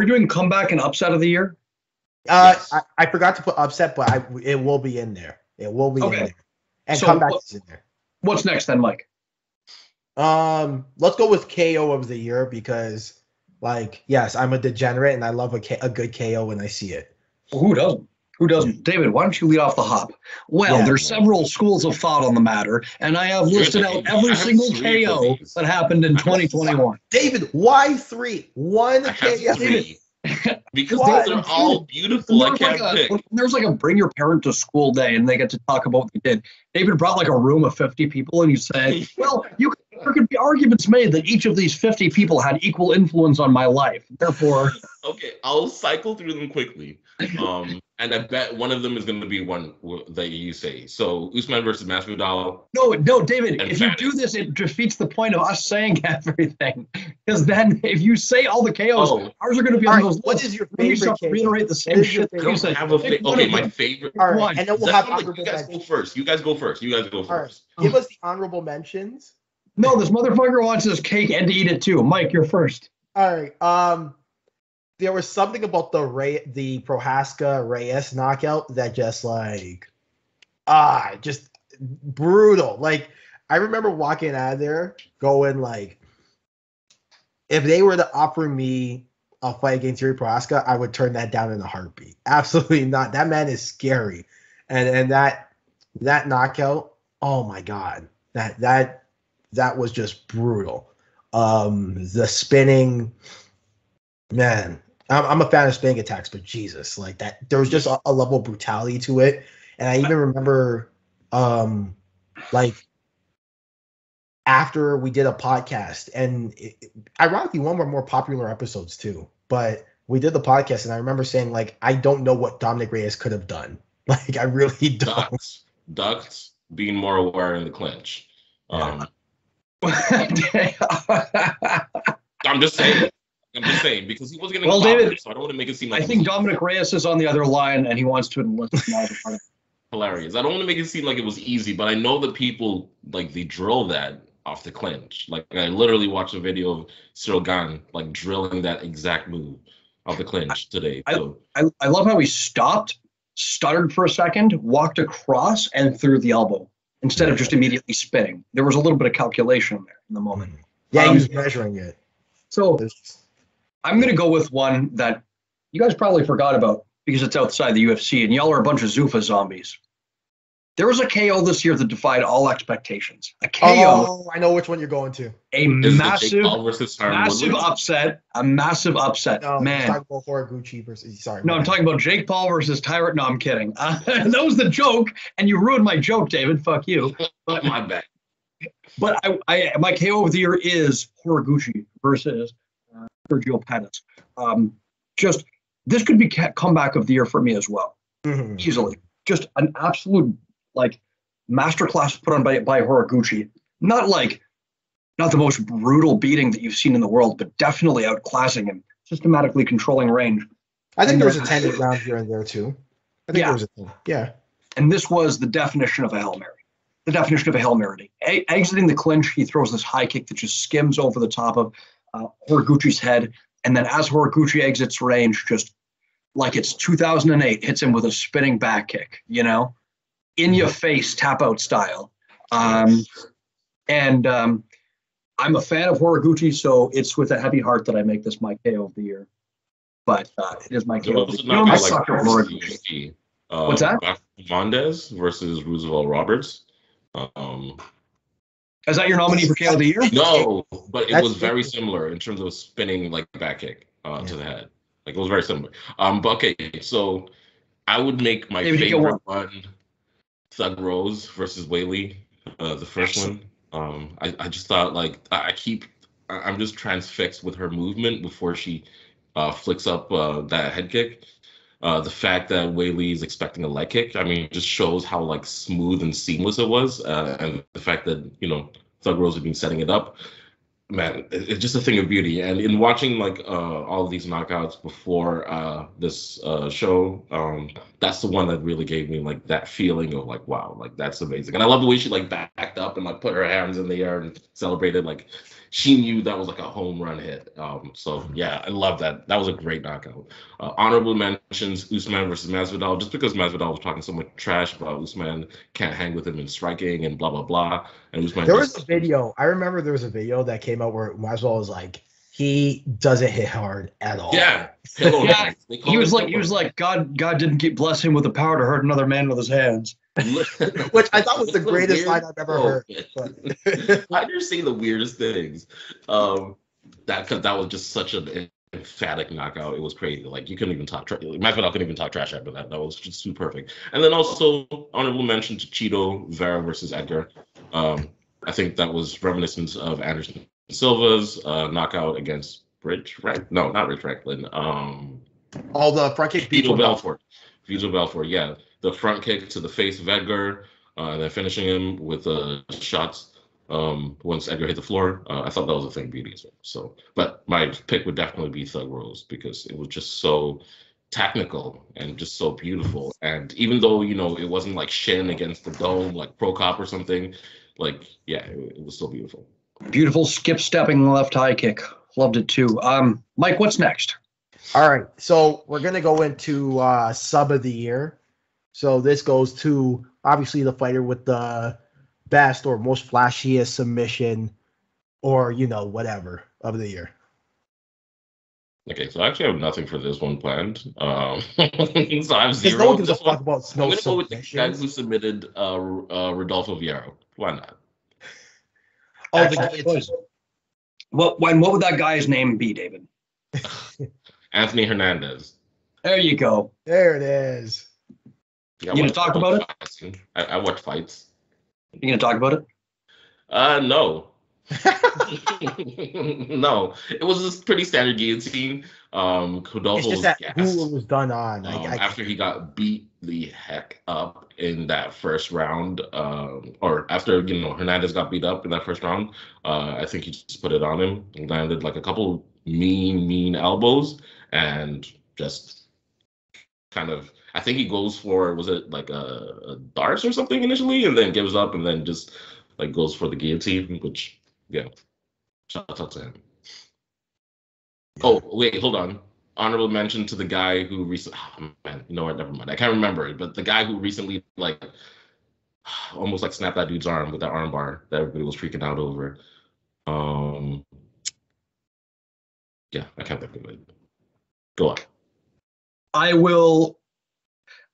doing comeback and upset of the year? Yes. I forgot to put upset, but it will be in there. It will be in there. And comeback is in there. What's next then, Mike? Let's go with KO of the year because, yes, I'm a degenerate and I love a good KO when I see it. Well, who doesn't? Who doesn't? David, why don't you lead off the hop? Well, there's several schools of thought on the matter, and I have listed out every single KO that happened in 2021. David, why 3? One KO. Because those are all beautiful. I can't pick. There's a bring your parent to school day, and they get to talk about what they did. David brought a room of 50 people, and you say, well, there could be arguments made that each of these 50 people had equal influence on my life. Therefore, okay, I'll cycle through them quickly. And I bet one of them is going to be one that you say. So Usman versus Masvidal. No, David. If you do this, it defeats the point of us saying everything. Because then, if you say all the KOs, ours are going to be on those lists. What is your favorite KO? Reiterate the same shit. My favorite. All right, and then we'll have you guys go first. You guys go first. Right. Give us the honorable mentions. No, this motherfucker wants his cake and to eat it too. Mike, you're first. All right. There was something about the Prohaska Reyes knockout that just just brutal. I remember walking out of there going if they were to offer me a fight against Yuri Prohaska, I would turn that down in a heartbeat. Absolutely not. That man is scary, and that knockout. Oh my god, that was just brutal. The spinning, man. I'm a fan of spinning attacks, but Jesus, that there was just a level of brutality to it. And I even remember, after we did a podcast, and ironically, one of our more popular episodes too. But we did the podcast, and I remember saying, I don't know what Dominic Reyes could have done. I really don't. Ducks being more aware in the clinch. I'm just saying. Because he was going to get David, so I don't want to make it seem I think Dominic Reyes is on the other line, and he wants to enlist him. Hilarious. I don't want to make it seem like it was easy, but I know that people, they drill that off the clinch. I literally watched a video of Cyril Gane, drilling that exact move off the clinch today. I love how he stopped, stuttered for a second, walked across, and threw the elbow instead of just immediately spinning. There was a little bit of calculation there in the moment. Yeah, he was measuring it. So I'm going to go with one that you guys probably forgot about because it's outside the UFC, and y'all are a bunch of Zuffa zombies. There was a KO this year that defied all expectations. A KO. Oh, I know which one you're going to. A Is massive, it Jake Paul versus Tyron massive Woodley? upset. A massive upset. No, Man. he's talking about Horiguchi versus. Sorry. No, I'm talking about Jake Paul versus Tyron. No, I'm kidding. That was the joke, and you ruined my joke, David. Fuck you. But My bad. But my KO of the year is Horiguchi versus Sergio Pettis. Just this could be comeback of the year for me as well, easily. Just an absolute like masterclass put on by Horiguchi. Not the most brutal beating that you've seen in the world, but definitely outclassing him, systematically controlling range. I think there was a 10 round here and there too. I think there was a 10. Yeah. And this was the definition of a Hail Mary. The definition of a Hail Mary. Exiting the clinch, he throws this high kick that just skims over the top of Horiguchi's head. And then as Horiguchi exits range, just like it's 2008, hits him with a spinning back kick, in your face, tap out style. I'm a fan of Horiguchi, so it's with a heavy heart that I make this my KO of the year. But it is my KO of the year. I suck at Horiguchi. What's that? Mondes versus Roosevelt Roberts. Is that your nominee for KO of the year? No, but it was very similar in terms of spinning like back kick to the head. Like it was very similar. But okay, so I would make my favorite one Thug Rose versus Whaley, the first one. I just thought like I'm just transfixed with her movement before she flicks up that head kick. The fact that Whaley is expecting a leg kick, I mean, it just shows how like smooth and seamless it was, and the fact that Thug Rose had been setting it up, man, it's just a thing of beauty. And in watching like all of these knockouts before this show, that's the one that really gave me like that feeling of like, wow, like that's amazing. And I love the way she like backed up and like put her hands in the air and celebrated like she knew that was like a home run hit. So yeah, I love that. That was a great knockout. Honorable mentions Usman versus Masvidal, just because Masvidal was talking so much trash about Usman can't hang with him in striking and blah blah blah. And Usman was a video. I remember there was a video that came out where Masvidal was like, he doesn't hit hard at all. Yeah, yeah. He was like, God didn't bless him with the power to hurt another man with his hands. Which I thought was the greatest line I've ever heard. I've never seen the weirdest things. That was just such an emphatic knockout. It was crazy. Like you couldn't even talk. Masvidal couldn't even talk trash after that. That was just too perfect. And then also honorable mention to Chito Vera versus Edgar. I think that was reminiscent of Anderson Silva's knockout against Rich Franklin. No, not Rich Franklin. All the front kick. Vitor Belfort. Yeah. The front kick to the face of Edgar, and then finishing him with shots once Edgar hit the floor. I thought that was a thing beauty as well. So, but my pick would definitely be Thug Rose because it was just so technical and just so beautiful. And even though it wasn't like shin against the dome like Pro Cop or something, like yeah, it was so beautiful. Beautiful skip stepping left high kick. Loved it too. Mike, what's next? All right, so we're gonna go into sub of the year. So this goes to obviously the fighter with the best or most flashiest submission, or whatever of the year. Okay, so I actually have nothing for this one planned. So I have zero. No one gives a fuck about I'm gonna go with the guy who submitted Rodolfo Vieira. Why not? Oh, the what would that guy's name be, David? Anthony Hernandez. There you go. There it is. Yeah, you gonna talk about it? I watch fights. You gonna talk about it? No. No. It was a pretty standard guillotine. Rodolfo was gassed. Who it was done on. After he got beat the heck up in that first round, or after Hernandez got beat up in that first round, I think he just put it on him and landed like a couple mean elbows and just kind of. I think he goes for, was it like a darts or something initially, and then gives up and then just like goes for the guillotine, which, yeah, shout out to him. Oh, wait, hold on. Honorable mention to the guy who recently, never mind. I can't remember it, but the guy who recently like almost like snapped that dude's arm with that arm bar that everybody was freaking out over. Yeah, I can't think of it. Go on.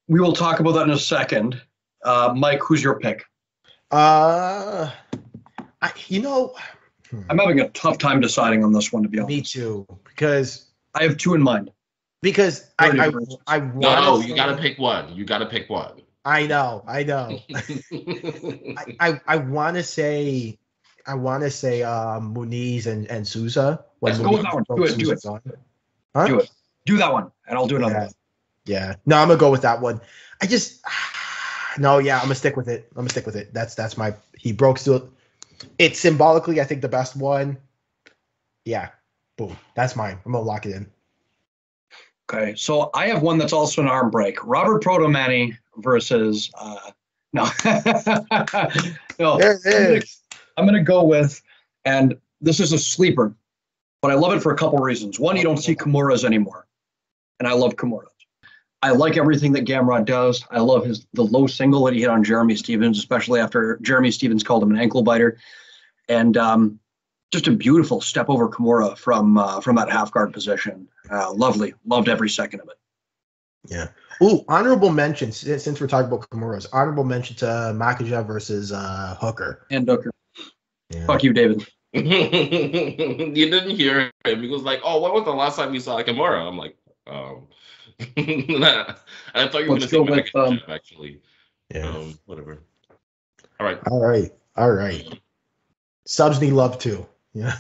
We will talk about that in a second. Mike, who's your pick? I'm having a tough time deciding on this one, to be honest. Me too, because I have two in mind. Because I no, you gotta pick one. You gotta pick one. I know. I want to say Muniz and Souza. Let's go with that one. Do it. Huh? Do it. Do that one, and I'll do another one. Yeah. No, I'm gonna go with that one. I'm gonna stick with it. That's my. He broke still. It's symbolically, I think, the best one. Yeah. Boom. That's mine. I'm gonna lock it in. Okay, so I have one that's also an arm break. Robert Protomani versus no. No. There it is. I'm gonna go with, and this is a sleeper, but I love it for a couple reasons. One, you don't see Kimuras anymore, and I love Kimuras. I like everything that Gamrot does. I love the low single that he hit on Jeremy Stevens, especially after Jeremy Stevens called him an ankle biter, and just a beautiful step over Kimura from that half guard position. Lovely, loved every second of it. Yeah. Ooh, honorable mention, since we're talking about Kimuras, honorable mention to Makhachev versus Hooker. And Hooker. Yeah. Fuck you, David. You didn't hear him. He was like, "Oh, when was the last time you saw Kimura?" I'm like, I thought you were going to say Makhachev, actually. Yeah. Whatever. All right. Subs need love too. Yeah.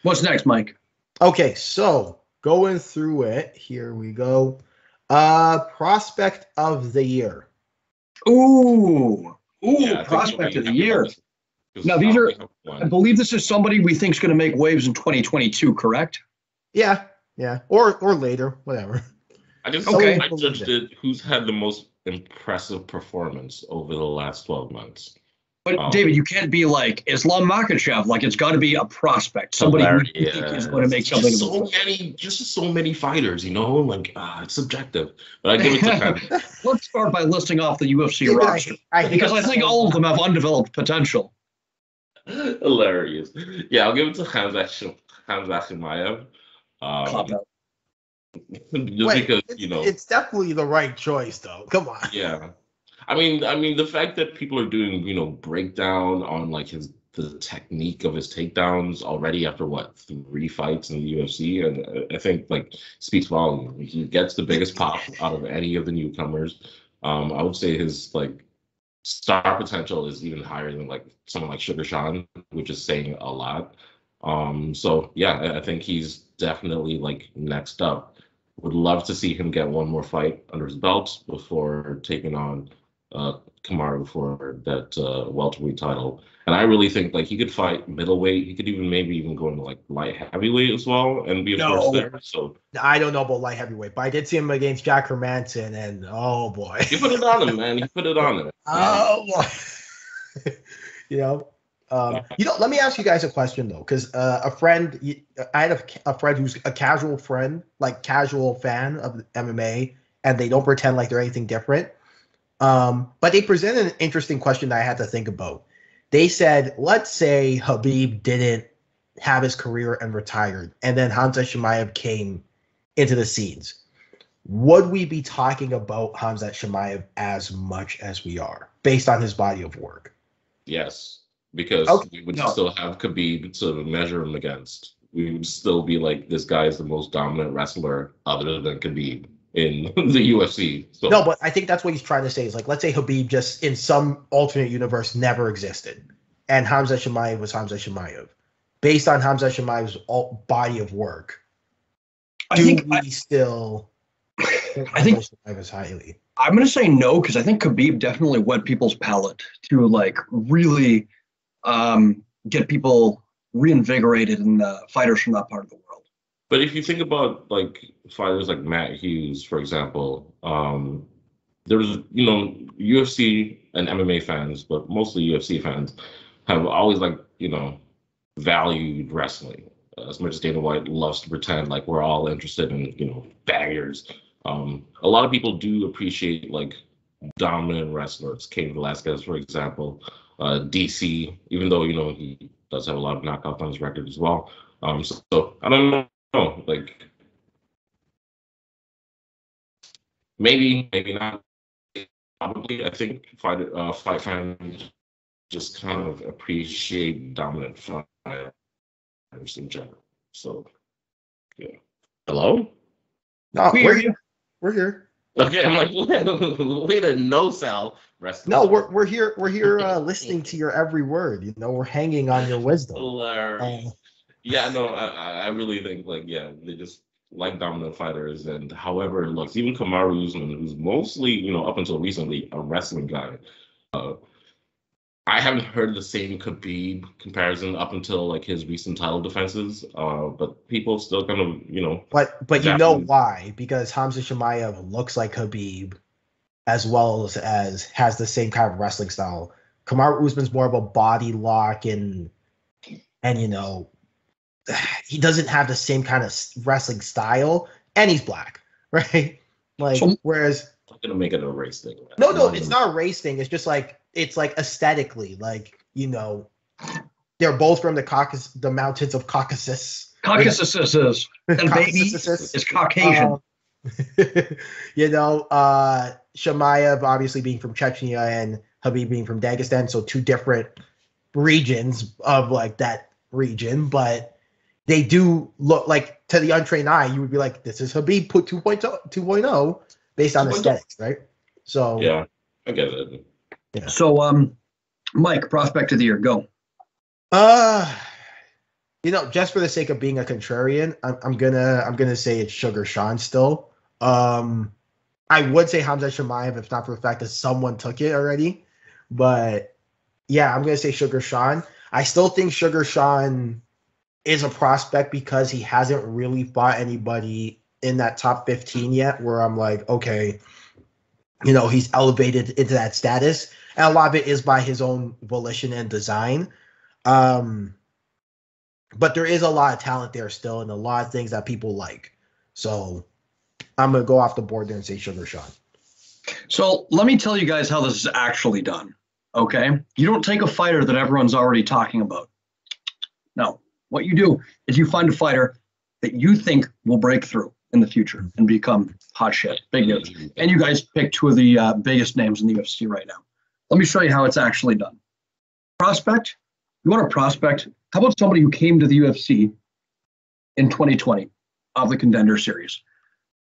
What's next, Mike? Okay, so going through it, here we go. Prospect of the year. Yeah, prospect of the year. Now these are, I believe this is somebody we think is going to make waves in 2022, correct? Yeah, or later, whatever. I judged it who's had the most impressive performance over the last 12 months. But David, you can't be like Islam Makhachev. Like, it's got to be a prospect, somebody who you think is going to make something. So many fighters, like it's subjective. But I give it to him. Let's start by listing off the UFC roster, because I think all of them have undeveloped potential. Hilarious. Yeah, I'll give it to Khamzat Chimaev. Because it's definitely the right choice, though. Come on. Yeah. I mean, the fact that people are doing, breakdown on like the technique of his takedowns already after 3 fights in the UFC, and I think speaks volume. He gets the biggest pop out of any of the newcomers. I would say his star potential is even higher than someone like Sugar Sean, which is saying a lot. So yeah, I think he's definitely next up. Would love to see him get one more fight under his belt before taking on Kamaru for that welterweight title. And I really think he could fight middleweight. He could maybe even go into light heavyweight as well and be a force there. So I don't know about light heavyweight, but I did see him against Jack Hermanson, and oh boy, he put it on him, man. He put it on him. Oh boy. Let me ask you guys a question though, because I had a friend who's a casual friend, casual fan of MMA, and they don't pretend like they're anything different. But they presented an interesting question that I had to think about. They said, let's say Khabib didn't have his career and retired, and then Khamzat Chimaev came into the scenes. Would we be talking about Khamzat Chimaev as much as we are, based on his body of work? Yes, because we would still have Khabib to measure him against. We would still be this guy is the most dominant wrestler other than Khabib in the UFC. So. No, but I think that's what he's trying to say is let's say Khabib just in some alternate universe never existed, and Khamzat Chimaev was Khamzat Chimaev. Based on Khamzat Chimaev's body of work, I think Chimaev is highly. I'm going to say no, because I think Khabib definitely whet people's palate to really get people reinvigorated in the fighters from that part of the world. But if you think about fighters like Matt Hughes, for example, there's UFC and MMA fans, but mostly UFC fans have always valued wrestling as much as Dana White loves to pretend we're all interested in bangers. A lot of people do appreciate dominant wrestlers. Cain Velasquez, for example, DC, even though he does have a lot of knockouts on his record as well. So I don't know. Maybe not Probably, I think fight fans just kind of appreciate dominant fighters in general. So, yeah. Hello? No, We hear you. we're here. Okay, I'm like, wait a no sell. No, we're here. We're here listening to your every word. You know, we're hanging on your wisdom. Hilarious. Yeah, no, I really think like they just like dominant fighters, and however it looks, even Kamaru Usman, who's mostly up until recently a wrestling guy. I haven't heard the same Khabib comparison up until like his recent title defenses, but people still kind of But you know why? Because Hamza Chimaev looks like Khabib, as well as has the same kind of wrestling style. Kamaru Usman's more of a body lock and he doesn't have the same kind of wrestling style, and he's black, right? Like whereas I'm gonna make it a race thing. Man. No, it's not a race thing. It's just like it's like aesthetically, like they're both from the mountains of Caucasus. Caucasus and baby is Caucasian. Chimaev obviously being from Chechnya and Khabib being from Dagestan, so two different regions of like that region, but they do look like, to the untrained eye, you would be like, this is Khabib put 2.0 based on aesthetics, right? So yeah, I get it. Yeah. So Mike, prospect of the year, go. Just for the sake of being a contrarian, I'm gonna say it's Sugar Sean still. I would say Hamza Chimaev if not for the fact that someone took it already, but yeah, I'm gonna say Sugar Sean. I still think Sugar Sean is a prospect because he hasn't really fought anybody in that top 15 yet, where I'm like, okay, he's elevated into that status, and a lot of it is by his own volition and design. But there is a lot of talent there still, and a lot of things that people like. So I'm gonna go off the board there and say Sugar Sean. So let me tell you guys how this is actually done. Okay, you don't take a fighter that everyone's already talking about. No, what you do is you find a fighter that you think will break through in the future and become hot shit, big news. And you guys pick two of the biggest names in the UFC right now. Let me show you how it's actually done. Prospect. You want a prospect? How about somebody who came to the UFC in 2020 of the Contender Series?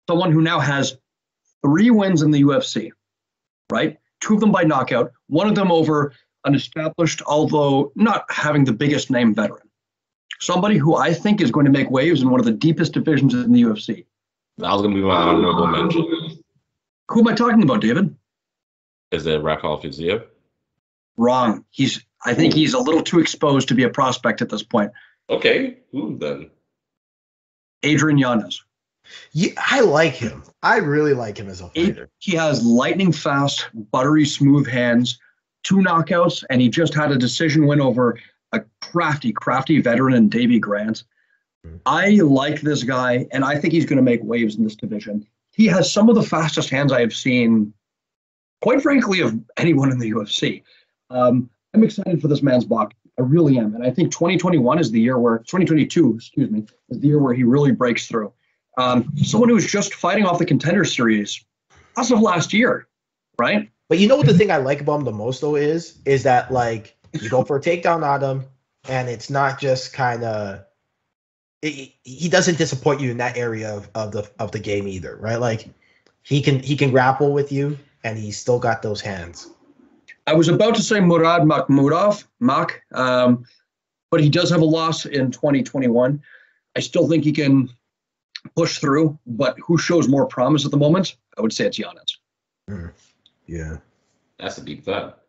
Someone who now has 3 wins in the UFC, right? 2 of them by knockout, 1 of them over an established, although not having the biggest name veteran. Somebody who I think is going to make waves in one of the deepest divisions in the UFC. That was going to be my honorable mention. Who am I talking about, David? Is it Rakal Fiziev? Wrong. I think he's a little too exposed to be a prospect at this point. Okay, who then? Adrian Yanez. Yeah, I like him. I really like him as a fighter. He has lightning fast, buttery smooth hands, 2 knockouts, and he just had a decision win over a crafty veteran in Davey Grant. I like this guy, and I think he's going to make waves in this division. He has some of the fastest hands I have seen, quite frankly, of anyone in the UFC. I'm excited for this man's boxing. I really am. And I think 2022 is the year where he really breaks through. Someone who's just fighting off the Contender Series as of last year, right? But you know what the thing I like about him the most, though, is that, like, you go for a takedown on him, and it's not just kind of he doesn't disappoint you in that area of the game either, right? Like he can grapple with you, and he's still got those hands. I was about to say Murad Makhmudov, but he does have a loss in 2021. I still think he can push through, but who shows more promise at the moment? I would say it's Yanez. Yeah. That's a deep thought.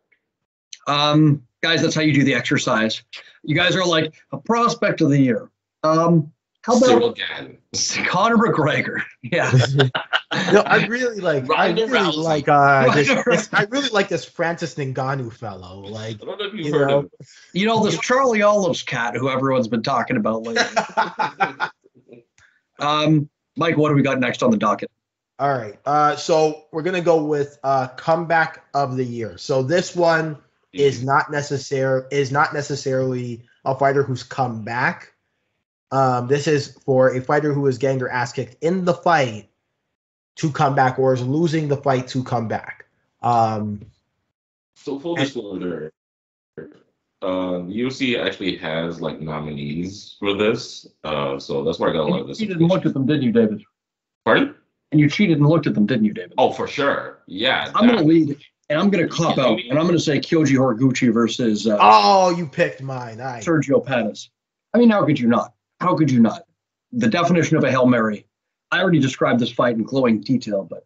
Guys, that's how you do the exercise. You guys are like a prospect of the year. How about Conor McGregor? Yeah. No, I really like this Francis Ngannou fellow. Like, I don't know if you've heard of him. This Charlie Olives cat who everyone's been talking about lately. Mike, what do we got next on the docket? All right. So we're gonna go with comeback of the year. So this one is not necessarily a fighter who's come back. This is for a fighter who is getting their ass kicked in the fight to come back, or is losing the fight to come back. So full disclosure, UFC actually has like nominees for this, so that's where I got a lot of this. You cheated and looked at them, didn't you, David? Pardon? And you cheated and looked at them, didn't you, David? Oh, for sure. Yeah. I'm going to lead, and I'm going to cop out, and I'm going to say Kyoji Horiguchi versus you picked mine. Sergio Pettis. I mean, how could you not? How could you not? The definition of a Hail Mary. I already described this fight in glowing detail, but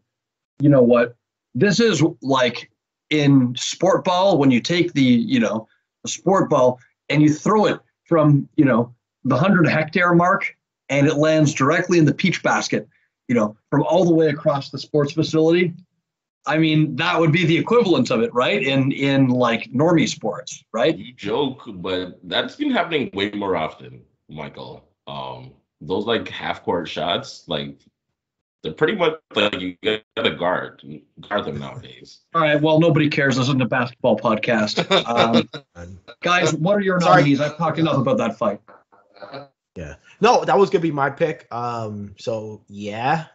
you know what? This is like in sport ball when you take the sport ball and you throw it from, the 100-hectare mark and it lands directly in the peach basket, from all the way across the sports facility. I mean, that would be the equivalent of it, right? In like normie sports, right? You joke, but that's been happening way more often, Michael. Those like half-court shots, like they're pretty much like you gotta guard them nowadays. All right. Well, nobody cares. This isn't a basketball podcast. Guys, what are your nominees? I've talked enough about that fight. Yeah. No, that was gonna be my pick. So yeah.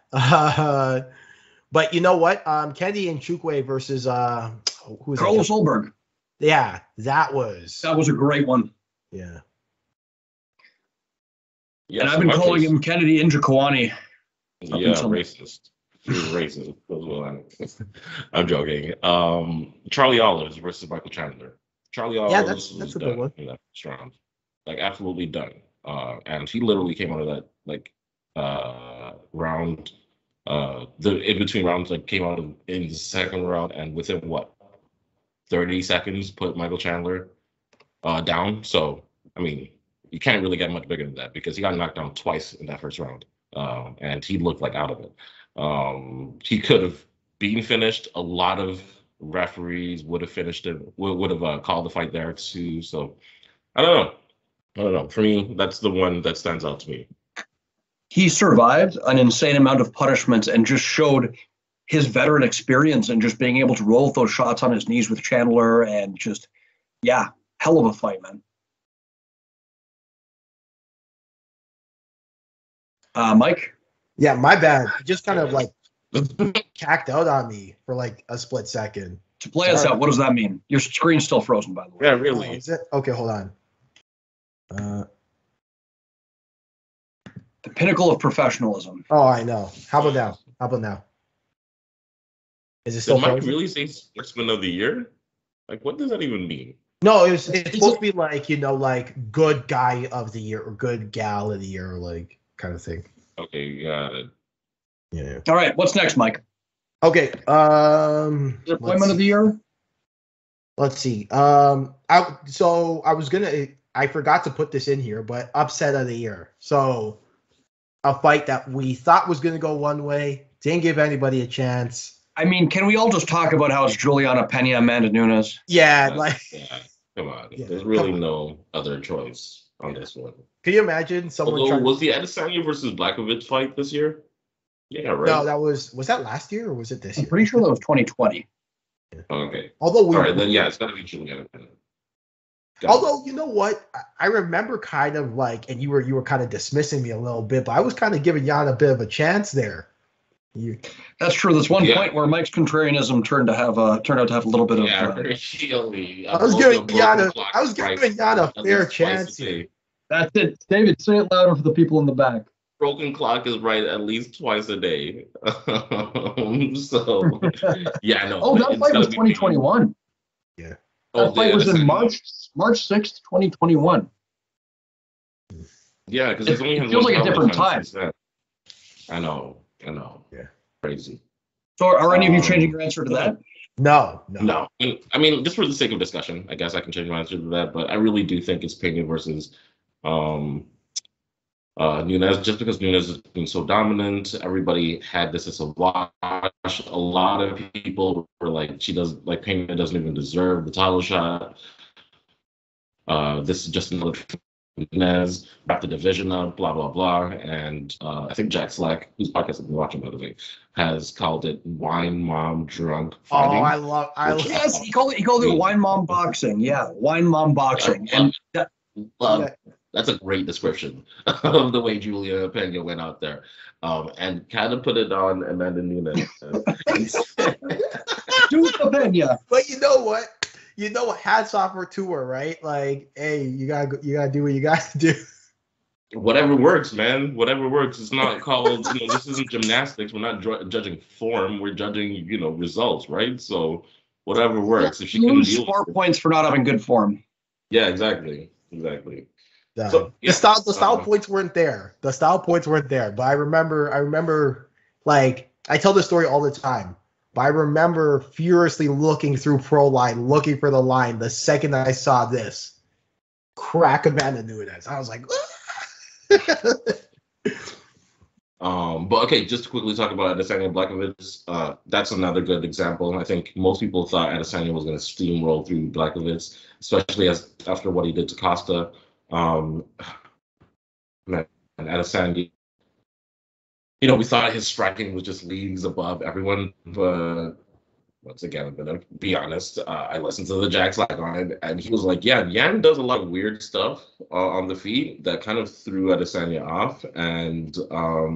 But you know what? Kennedy and Chukwe versus who's Carlos Solberg. Yeah, that was a great one. Yeah. Yes, and I've been calling him Kennedy Njokuani. Yeah, racist. Racist. I'm joking. Charlie Olives versus Michael Chandler. Charlie Olives that's a good one. In that first round. Like absolutely done. And he literally came out of that round. The in between rounds came out in the second round, and within 30 seconds put Michael Chandler down. So I mean, you can't really get much bigger than that because he got knocked down twice in that first round. And he looked like out of it. He could have been finished. A lot of referees would have finished it, would have called the fight there too. So I don't know. For me, that's the one that stands out to me. He survived an insane amount of punishments and just showed his veteran experience and just being able to roll those shots on his knees with Chandler and just, hell of a fight, man. Mike? Yeah, my bad. He just kind of cacked out on me for a split second. To play us out, what does that mean? Your screen's still frozen, by the way. Yeah, really. Oh, is it? Okay, hold on. The pinnacle of professionalism. Oh, I know. How about now? Is it still frozen? Did Mike really say Sportsman of the Year? What does that even mean? No, it's supposed to be good guy of the year or good gal of the year, kind of thing. Okay, got it. Yeah. All right, what's next, Mike? Okay. Appointment of the year? Let's see. I forgot to put this in here, but upset of the year. So a fight that we thought was gonna go one way, didn't give anybody a chance. I mean, can we all just talk about how it's Juliana Pena, Amanda Nunes? Yeah, come on. Yeah, there's really no other choice on this one. Can you imagine someone was the Adesanya versus Blachowicz fight this year? Yeah, right. No, was that last year or was it this year? I'm pretty sure that was 2020. Okay. Although then it's gotta be Juliana Pena. Although, you know what? I remember kind of and you were kind of dismissing me a little bit, but I was kind of giving Jan a bit of a chance there. That's true. That's one point where Mike's contrarianism turned out to have a little bit of. I was giving Jan a fair chance here. That's it, David. Say it louder for the people in the back. Broken clock is right at least twice a day. So yeah, no. Oh, that fight was 2021. Yeah. That fight was in March 6th, 2021. Yeah, because it feels like a different time. I know. Yeah. Crazy. So are any of you changing your answer to that? No. I mean, just for the sake of discussion, I guess I can change my answer to that, but I really do think it's Pena versus Nunes, just because Nunes has been so dominant. Everybody had this as a watch. A lot of people were Pena doesn't even deserve the title shot. This is just another Nunes, wrap the division up, blah, blah, blah. And I think Jack Slack, whose podcast I've been watching, by the way, has called it wine mom drunk fighting. Oh, I love yes, he called it wine mom boxing. Yeah, wine mom boxing. That's a great description of the way Julia Pena went out there. And kind of put it on Amanda Nunes. Dude, Pena. But you know what? Hats off for Tua, right? Like, hey, you gotta do what you gotta do. Whatever works, man. Whatever works. It's not called, this isn't gymnastics. We're not judging form. We're judging, results, right? So whatever works. If she You can lose deal 4 points for not having good form. Yeah, exactly. So Yeah. The style points weren't there. The style points weren't there. But I remember, like, I tell this story all the time. But I remember furiously looking through Pro Line, looking for the line. The second I saw this, crack Amanda Nunes. I was like, but okay, just to quickly talk about Adesanya Blachowicz, that's another good example. I think most people thought Adesanya was going to steamroll through Blachowicz, especially after what he did to Costa. And Adesanya, we thought his striking was just leagues above everyone, but once again, I'm gonna be honest. I listened to the Jack Slack on it, and he was like, "Yeah, Yan does a lot of weird stuff on the feet that kind of threw Adesanya off, and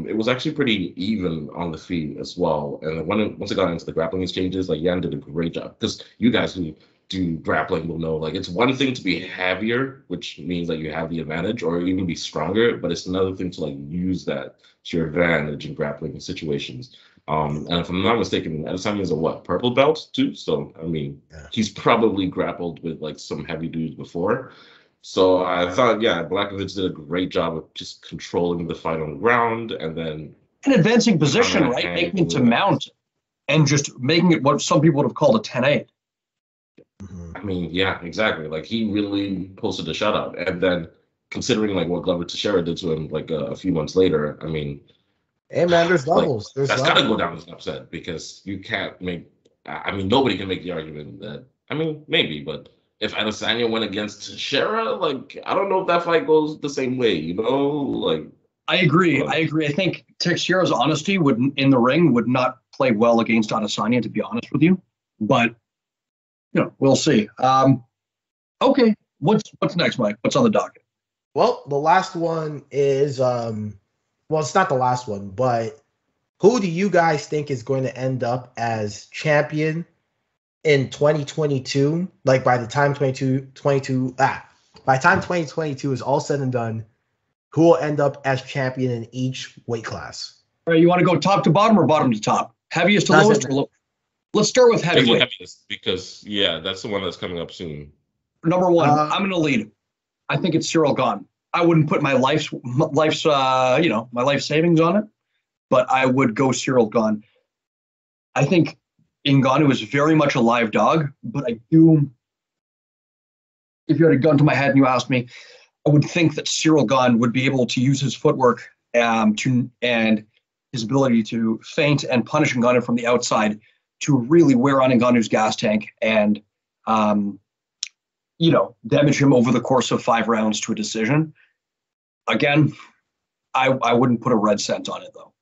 it was actually pretty even on the feet as well. And once it got into the grappling exchanges, like Yan did a great job. Because you guys who do grappling will know, like, it's one thing to be heavier, which means that you have the advantage, or even be stronger, but it's another thing to like use that to your advantage in grappling situations. And if I'm not mistaken, Adesanya is a purple belt too. So I mean, he's probably grappled with like some heavy dudes before. So I thought, Blachowicz did a great job of just controlling the fight on the ground and then an advancing position, right? Making it to mount and just making it what some people would have called a 10-8. I mean, yeah, exactly. Like he really posted a shutout, and then considering like what Glover Teixeira did to him like a few months later, I mean. Hey man, there's levels. That's got to go down as an upset because you can't make. I mean, nobody can make the argument that. I mean, maybe, but if Adesanya went against Teixeira, like I don't know if that fight goes the same way. Like. I agree. I think Teixeira's honesty in the ring would not play well against Adesanya, to be honest with you. But we'll see. Okay, what's next, Mike? What's on the docket? Well, the last one is well, it's not the last one, but who do you guys think is going to end up as champion in 2022? Like by the time 2022 is all said and done, who will end up as champion in each weight class? All right, you want to go top to bottom or bottom to top? Heaviest to lowest? Let's start with heavyweight. Because that's the one that's coming up soon. Number one, I'm going to lead. I think it's Cyril Gane. I wouldn't put my life savings on it, but I would go Cyril Gane. I think Ngannou is very much a live dog, but I do. If you had a gun to my head and you asked me, I would think that Cyril Gane would be able to use his footwork and his ability to feint and punish Ngannou from the outside to really wear on Ngannou's gas tank and damage him over the course of 5 rounds to a decision. Again, I wouldn't put a red cent on it, though.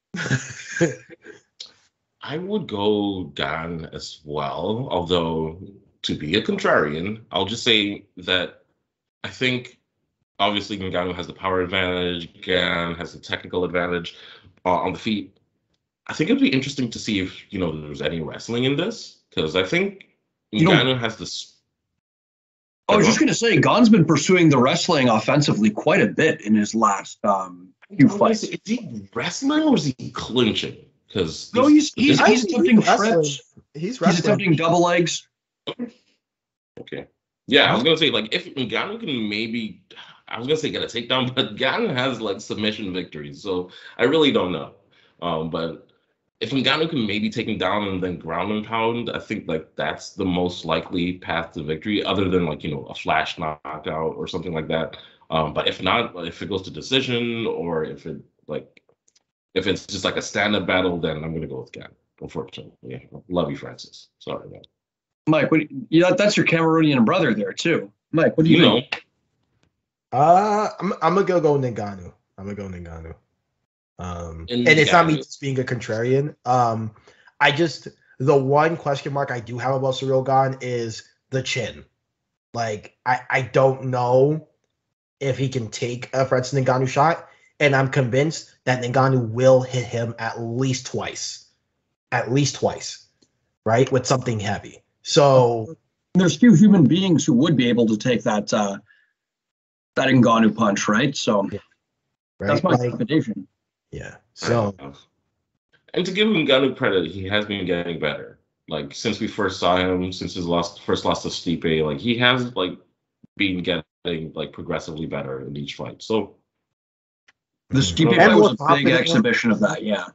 I would go Gane as well, although to be a contrarian, I'll just say that I think obviously Ngannou has the power advantage, Gane has the technical advantage on the feet. I think it'd be interesting to see if, there's any wrestling in this, because I think Ngannou has this. I was just going to say, Gane's been pursuing the wrestling offensively quite a bit in his last few fights. Is he wrestling or is he clinching? Because he's attempting flips. He's attempting double legs. Okay. Yeah, I was going to say, like, if Ngannou can maybe, I was going to say get a takedown, but Gane has, like, submission victories, so I really don't know. But if Ngannou can maybe take him down and then ground and pound, I think like that's the most likely path to victory, other than like a flash knockout or something like that. But if not, if it goes to decision or if it's just like a stand-up battle, then I'm gonna go with Gane. Unfortunately, love you, Francis. Sorry, man. Mike, that's your Cameroonian brother there too. Mike, what do you think? I'm gonna go Ngannou. And it's not me just being a contrarian. The one question mark I do have about Cyril Gane is the chin. Like, I don't know if he can take a Francis Ngannou shot, and I'm convinced that Ngannou will hit him at least twice. right, with something heavy. So there's few human beings who would be able to take that that Ngannou punch, right? So right, that's my interpretation. Yeah. So and to give Ngannou credit, he has been getting better. Like since we first saw him, since his first loss to Stipe, like he has like been getting like progressively better in each fight. So the Stipe fight was a big exhibition of that, yeah.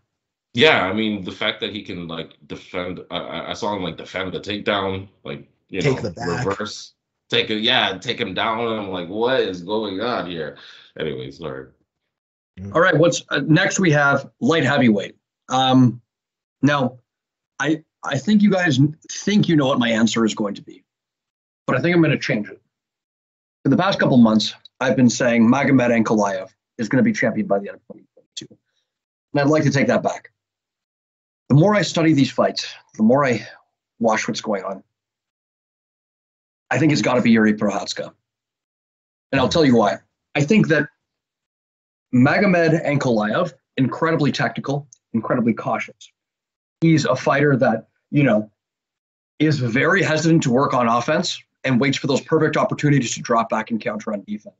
Yeah, I mean the fact that he can like defend. I saw him like defend the takedown, like take the back. reverse, take him down. I'm like, what is going on here? Anyways, sorry. All right, what's next? We have light heavyweight. Now, I think you guys think you know what my answer is going to be, but I think I'm going to change it. For the past couple months, I've been saying Magomed Ankalaev is going to be champion by the end of 2022, and I'd like to take that back. The more I study these fights, the more I watch what's going on, I think it's got to be Yuri Prochazka. And I'll tell you why. I think that Magomed Ankalaev, incredibly technical, incredibly cautious. He's a fighter that, is very hesitant to work on offense and waits for those perfect opportunities to drop back and counter on defense.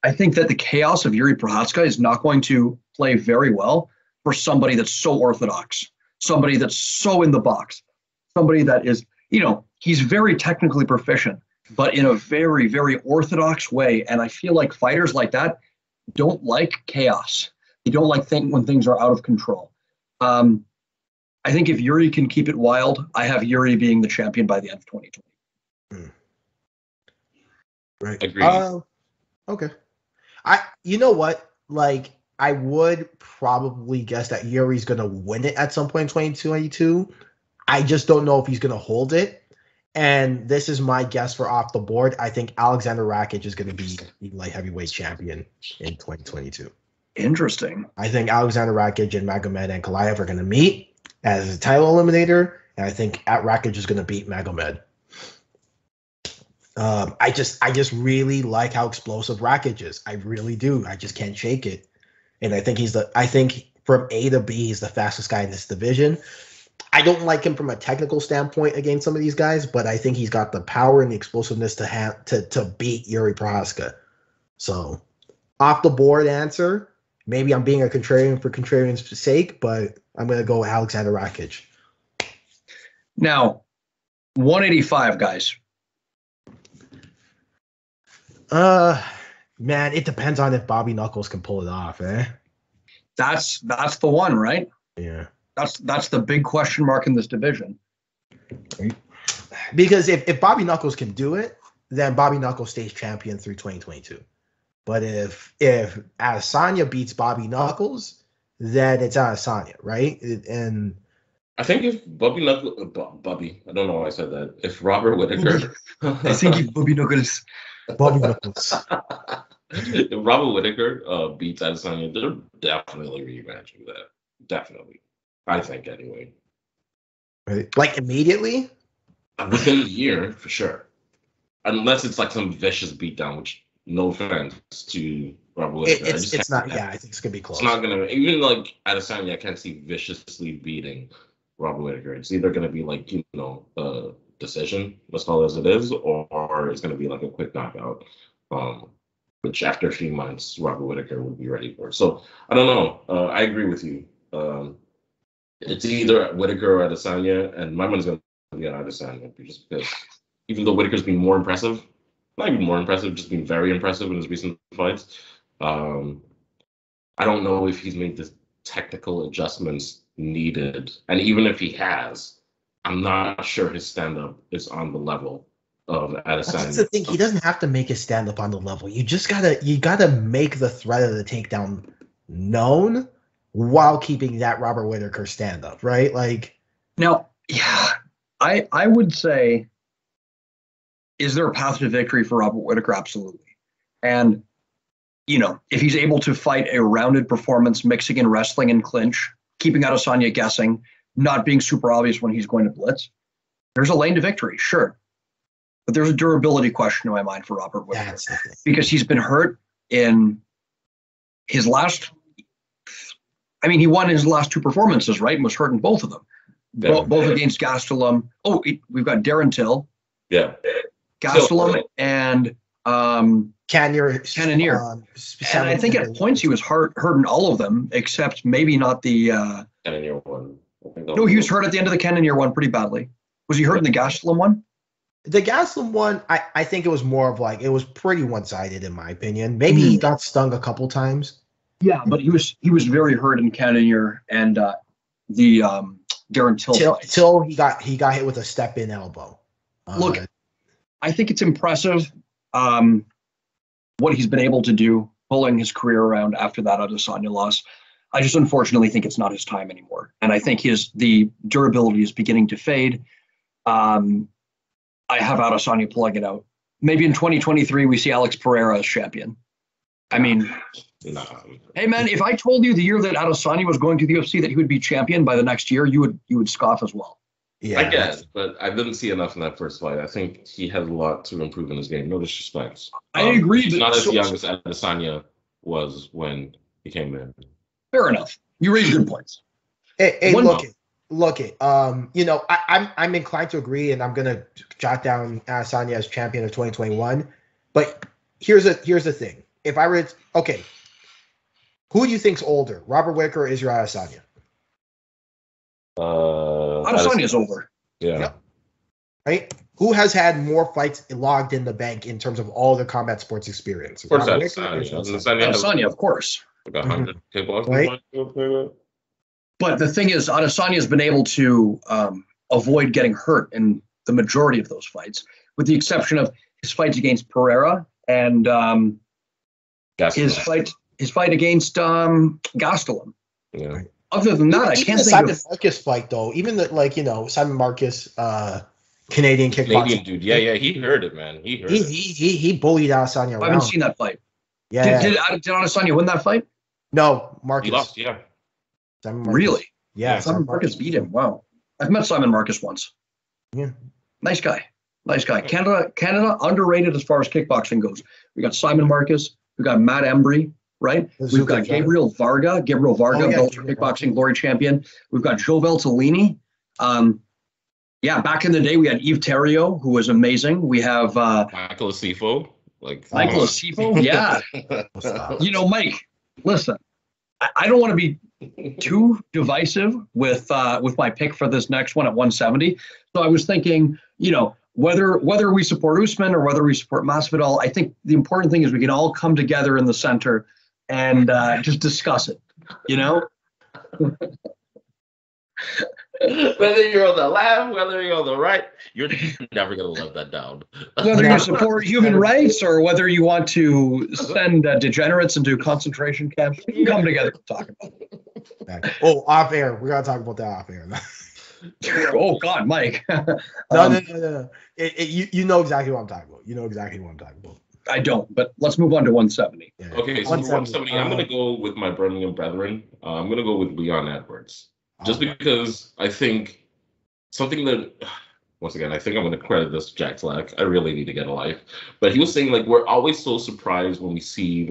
I think that the chaos of Yuri Prochazka is not going to play very well for somebody that's so orthodox, somebody that's so in the box, somebody that is, he's very technically proficient, but in a very, very orthodox way. And I feel like fighters like that don't like chaos. They don't like when things are out of control. I think if Yuri can keep it wild, I have Yuri being the champion by the end of 2020. Right. Agreed. Okay. You know what? Like, I would probably guess that Yuri's going to win it at some point in 2022. I just don't know if he's going to hold it. And this is my guess for off the board. I think Alexander Rakic is going to be the light heavyweight champion in 2022. Interesting. I think Alexander Rakic and Magomed Ankalaev are going to meet as a title eliminator, and I think Rakic is going to beat Magomed. I just really like how explosive Rakic is. I really do. I just can't shake it. And I think from A to B, he's the fastest guy in this division. I don't like him from a technical standpoint against some of these guys, but I think he's got the power and the explosiveness to beat Yuri Prochazka. So, off the board answer. Maybe I'm being a contrarian for contrarian's sake, but I'm going to go Alexander Rakic. Now, 185, guys. Man, it depends on if Bobby Knuckles can pull it off, eh? That's the one, right? Yeah. That's the big question mark in this division. Because if Bobby Knuckles can do it, then Bobby Knuckles stays champion through 2022. But if Adesanya beats Bobby Knuckles, then it's Adesanya, right? And I think if Bobby Knuckles, I don't know why I said that. If Robert Whittaker, I think if Bobby Knuckles, if Robert Whittaker beats Adesanya, they're definitely rematching that. Definitely, I think anyway. Right. Like immediately, within a year for sure, unless it's like some vicious beatdown, which. No offense to Robert Whittaker. It's not. Yeah, I think it's gonna be close. It's not gonna even like Adesanya. I can't see viciously beating Robert Whittaker. It's either gonna be like a decision, let's call it as it is, or it's gonna be like a quick knockout. Which after 3 months, Robert Whittaker would be ready for. So I don't know. I agree with you. It's either Whittaker or Adesanya, and my money's gonna be on Adesanya just because even though Whittaker's been more impressive. Not even more impressive, just been very impressive in his recent fights. I don't know if he's made the technical adjustments needed. And even if he has, I'm not sure his stand-up is on the level of Adesanya. That's the thing. He doesn't have to make his stand-up on the level. You gotta make the threat of the takedown known while keeping that Robert Whittaker stand-up, right? Like now, yeah, I would say. Is there a path to victory for Robert Whittaker? Absolutely. And, if he's able to fight a rounded performance, mixing in wrestling and clinch, keeping Adesanya guessing, not being super obvious when he's going to blitz, there's a lane to victory, sure. But there's a durability question in my mind for Robert Whittaker. Because he's been hurt in his last I mean, he won his last two performances, right, and was hurt in both of them. Both against Gastelum. We've got Darren Till. Yeah. Gastelum and Cannonier. And I think at points he was hurt in all of them, except maybe not the Cannonier one. No, he was hurt at the end of the Cannonier one pretty badly. Was he hurt in the Gastelum one? The Gastelum one, I think it was more of like, it was pretty one-sided in my opinion. Maybe he got stung a couple times. Yeah, but he was very hurt in Cannonier and the Darren Till fight. Till he got hit with a step-in elbow. Look, I think it's impressive what he's been able to do, pulling his career around after that Adesanya loss. I just unfortunately think it's not his time anymore. And I think the durability is beginning to fade. I have Adesanya pulling it out. Maybe in 2023, we see Alex Pereira as champion. I mean, hey man, if I told you the year that Adesanya was going to the UFC that he would be champion by the next year, you would scoff as well. Yeah, I guess, but I didn't see enough in that first fight. I think he has a lot to improve in his game. No disrespect. I agree. He's not as young as Adesanya was when he came in. Fair enough. You raise good points. Hey, look it. I'm inclined to agree, and I'm gonna jot down Adesanya as champion of 2021. But here's the thing. If I read, who do you think's older, Robert Whittaker or Israel Adesanya? Adesanya's over. Yeah. Yep. Right. Who has had more fights logged in the bank in terms of all the combat sports experience? Of course, Adesanya, of course. Like 100 kickboxing. Right. But the thing is, Adesanya has been able to avoid getting hurt in the majority of those fights, with the exception of his fights against Pereira and his fight against Gastelum. Yeah. Other than that, I can't think Simon of Marcus fight though. Even the Simon Marcus, Canadian kickboxing. Dude. Yeah, he heard it, man. He bullied Adesanya around. I haven't seen that fight. Yeah. Did Adesanya win that fight? No, Marcus. He lost. Yeah. Simon Marcus. Really? Yeah. Simon Marcus beat him. Wow. I've met Simon Marcus once. Yeah. Nice guy. Canada underrated as far as kickboxing goes. We got Simon Marcus. We got Matt Embry. Right? We've got Gabriel Varga, Belgian kickboxing glory champion. We've got Joe Valtellini. Back in the day, we had Yves Theriault, who was amazing. We have Michael Asiffo. Michael Asiffo, yeah. Mike, listen, I don't want to be too divisive with my pick for this next one at 170. So I was thinking, whether we support Usman or whether we support Masvidal, I think the important thing is we can all come together in the center and just discuss it, Whether you're on the left, whether you're on the right, you're never going to let that down. Whether you support human rights or whether you want to send degenerates into concentration camps, we can come together and talk about it. Oh, off air. We're going to talk about that off air. Oh, God, Mike. No. You know exactly what I'm talking about. I don't, but let's move on to 170. Yeah. Okay, so 170, I'm going to go with my Birmingham brethren. I'm going to go with Leon Edwards. Just because I think something that, once again, I think I'm going to credit this to Jack Slack. I really need to get a life. But he was saying, we're always so surprised when we see,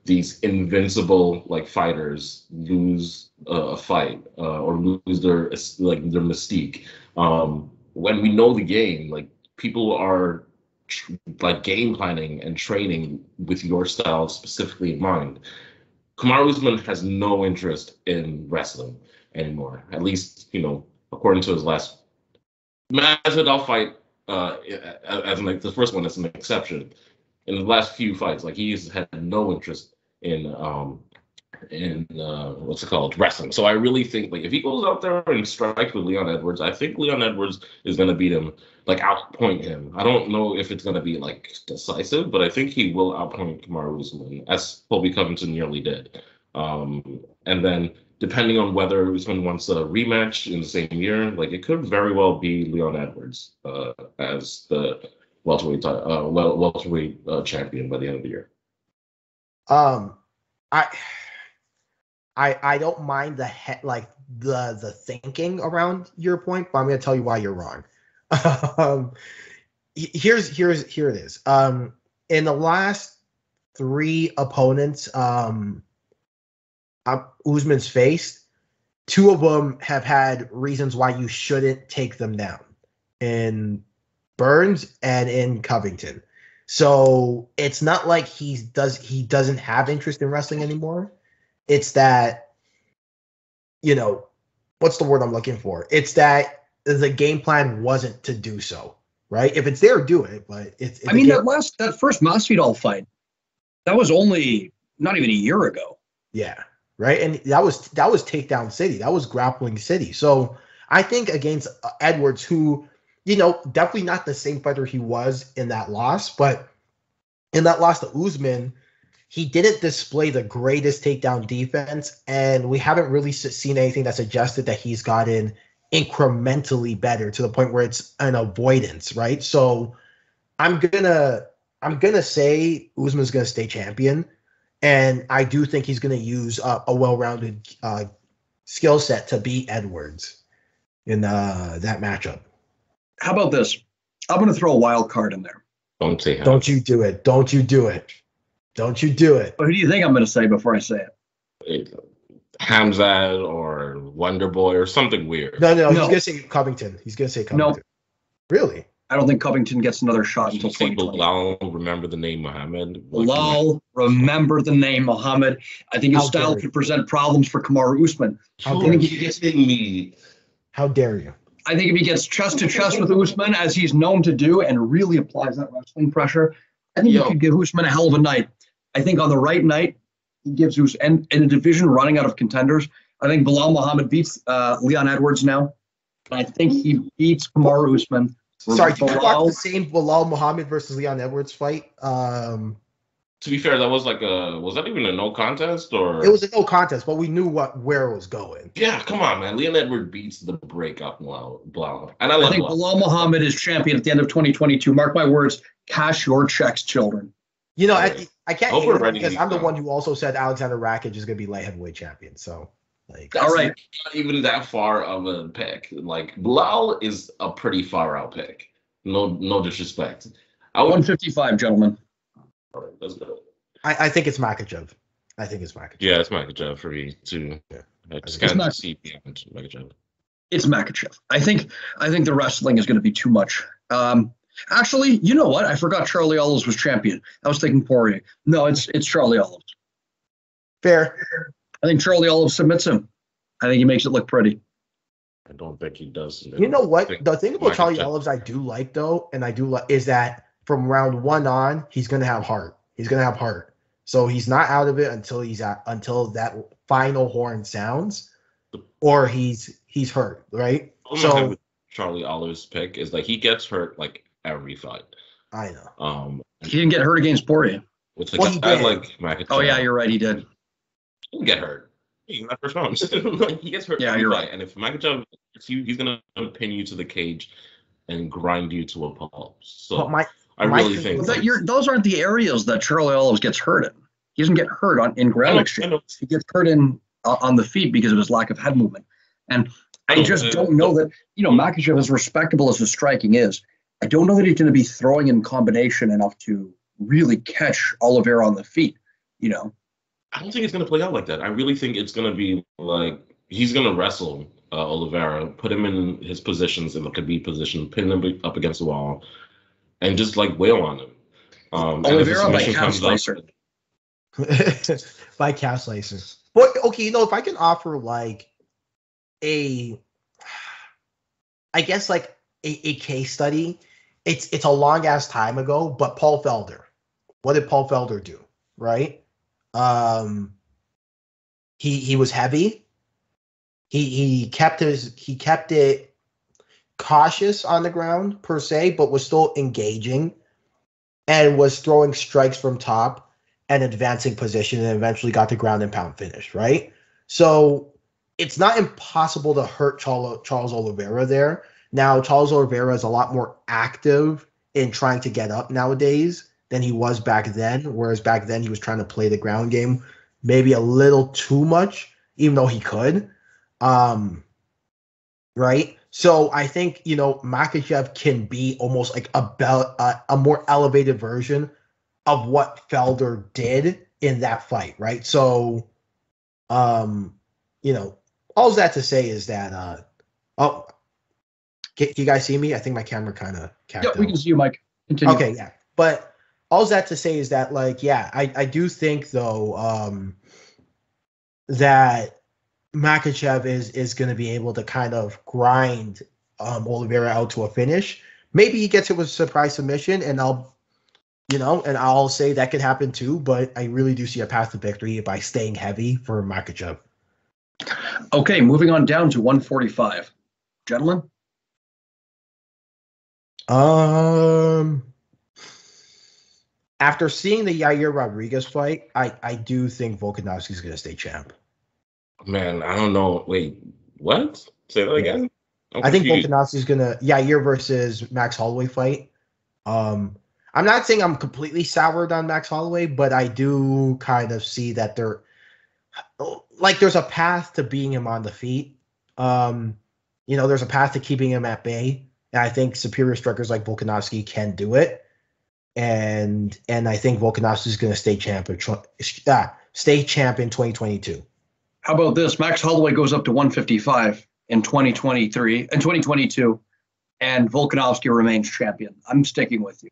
these invincible, fighters lose a fight or lose their mystique. When we know the game, people are game planning and training with your style specifically in mind. Kamaru Usman has no interest in wrestling anymore. At least, according to his last Masvidal fight, as the first one, that's an exception. In the last few fights, he's had no interest in wrestling. So I really think if he goes out there and strikes with Leon Edwards, I think Leon Edwards is going to beat him, outpoint him. I don't know if it's going to be decisive, but I think he will outpoint Kamaru Usman, as Colby Covington nearly did. And then depending on whether Usman wants a rematch in the same year, it could very well be Leon Edwards as the welterweight champion by the end of the year. I don't mind the thinking around your point, but I'm going to tell you why you're wrong. Here it is. In the last three opponents, Usman's faced, two of them have had reasons why you shouldn't take them down, in Burns and in Covington. So it's not like he doesn't have interest in wrestling anymore. It's that, what's the word I'm looking for? It's that the game plan wasn't to do so, right? If it's there, do it. But that first Masvidal fight, that was only not even a year ago. Yeah, right. And that was takedown city. That was grappling city. So I think against Edwards, who, definitely not the same fighter he was in that loss, but in that loss to Usman, he didn't display the greatest takedown defense, and we haven't really seen anything that suggested that he's gotten incrementally better to the point where it's an avoidance, right? So I'm gonna say Usman's gonna stay champion, and I do think he's gonna use a well-rounded skill set to beat Edwards in that matchup. How about this? I'm going to throw a wild card in there. Don't say. Don't you do it. Don't you do it. Don't you do it. But who do you think I'm going to say before I say it? Hamzat or Wonder Boy or something weird. No. He's going to say Covington. He's going to say Covington. No. Really? I don't think Covington gets another shot until 2020. Bilal, remember the name Muhammad. Bilal, remember the name Muhammad. I think his style could present problems for Kamaru Usman. How dare you? How dare you? I think if he gets chest to chest with Usman, as he's known to do, and really applies that wrestling pressure, I think he could give Usman a hell of a night. I think on the right night, he gives Usman, in a division running out of contenders, I think Bilal Muhammad beats Leon Edwards now. I think he beats Kamaru Usman. Sorry, did you watch the same Bilal Muhammad versus Leon Edwards fight? To be fair, that was was that even a no contest or? It was a no contest, but we knew where it was going. Yeah, come on, man. Leon Edwards beats the breakup Bilal. And I think Bilal Muhammad is champion at the end of 2022. Mark my words, cash your checks, children. I can't hate him because I'm the one who also said Alexander Rakic is going to be light heavyweight champion. So, all right, not even that far of a pick. Bilal is a pretty far out pick. No disrespect. 155, gentlemen. All right, let's go. I think it's Makhachev. Yeah, it's Makhachev for me too. Yeah. I just can't see beyond Makhachev. It's Makhachev. I think the wrestling is going to be too much. Actually, you know what? I forgot Charlie Olives was champion. I was thinking Poirier. No, it's Charlie Olives. Fair. I think Charlie Olives submits him. I think he makes it look pretty. I don't think he does. You know what? The thing about Charlie Olives I do like, though, and I do like, is that from round one on, he's going to have heart. So he's not out of it until that final horn sounds, or he's hurt, right? So Charlie Olive's pick is he gets hurt every fight. I know. He didn't get hurt against Poirier. With guy like Makhachev. Oh yeah, you're right. He did. He didn't get hurt. He gets hurt. Yeah, you're right. And if Makhachev, he's gonna pin you to the cage and grind you to a pulp. So I really think those aren't the areas that Charlie Olives gets hurt in. He doesn't get hurt in ground exchange. He gets hurt on the feet because of his lack of head movement. And I just don't know that, Makhachev, as respectable as his striking is, I don't know that he's going to be throwing in combination enough to really catch Oliveira on the feet, I don't think it's going to play out like that. I really think it's going to be he's going to wrestle Oliveira, put him in his positions, in the Khabib position, pin him up against the wall, and just wail on him. Oliveira by calf slicer. By calf slicer. But, okay, if I can offer a case study, it's a long ass time ago, but Paul Felder. What did Paul Felder do? Right? He was heavy. He kept it cautious on the ground per se, but was still engaging and was throwing strikes from top and advancing position, and eventually got the ground and pound finish, right? So it's not impossible to hurt Charles Oliveira there. Now, Charles Oliveira is a lot more active in trying to get up nowadays than he was back then, whereas back then he was trying to play the ground game maybe a little too much, even though he could. Right? So I think, Makhachev can be almost a more elevated version of what Felder did in that fight, right? So You know, all that to say is that can you guys see me? I think my camera kind of capped Yeah, out. we can see you, Mike. Continue. Okay, yeah. But all that to say is that, like, yeah, I do think though that Makachev is going to be able to kind of grind Oliveira out to a finish. Maybe he gets it with a surprise submission, and I'll say that could happen too. But I really do see a path to victory by staying heavy for Makachev. Okay, moving on down to 145, gentlemen. After seeing the Yair Rodriguez fight, I do think Volkanovski's going to stay champ. Man, I don't know. Wait, what? Say that again? I think Volkanovski's going to Yair versus Max Holloway fight. I'm not saying I'm completely soured on Max Holloway, but I do kind of see that there's a path to beating him on the feet. There's a path to keeping him at bay. And I think superior strikers like Volkanovski can do it. And I think Volkanovski is going to stay champ in 2022. How about this? Max Holloway goes up to 155 in 2022, and Volkanovski remains champion. I'm sticking with you.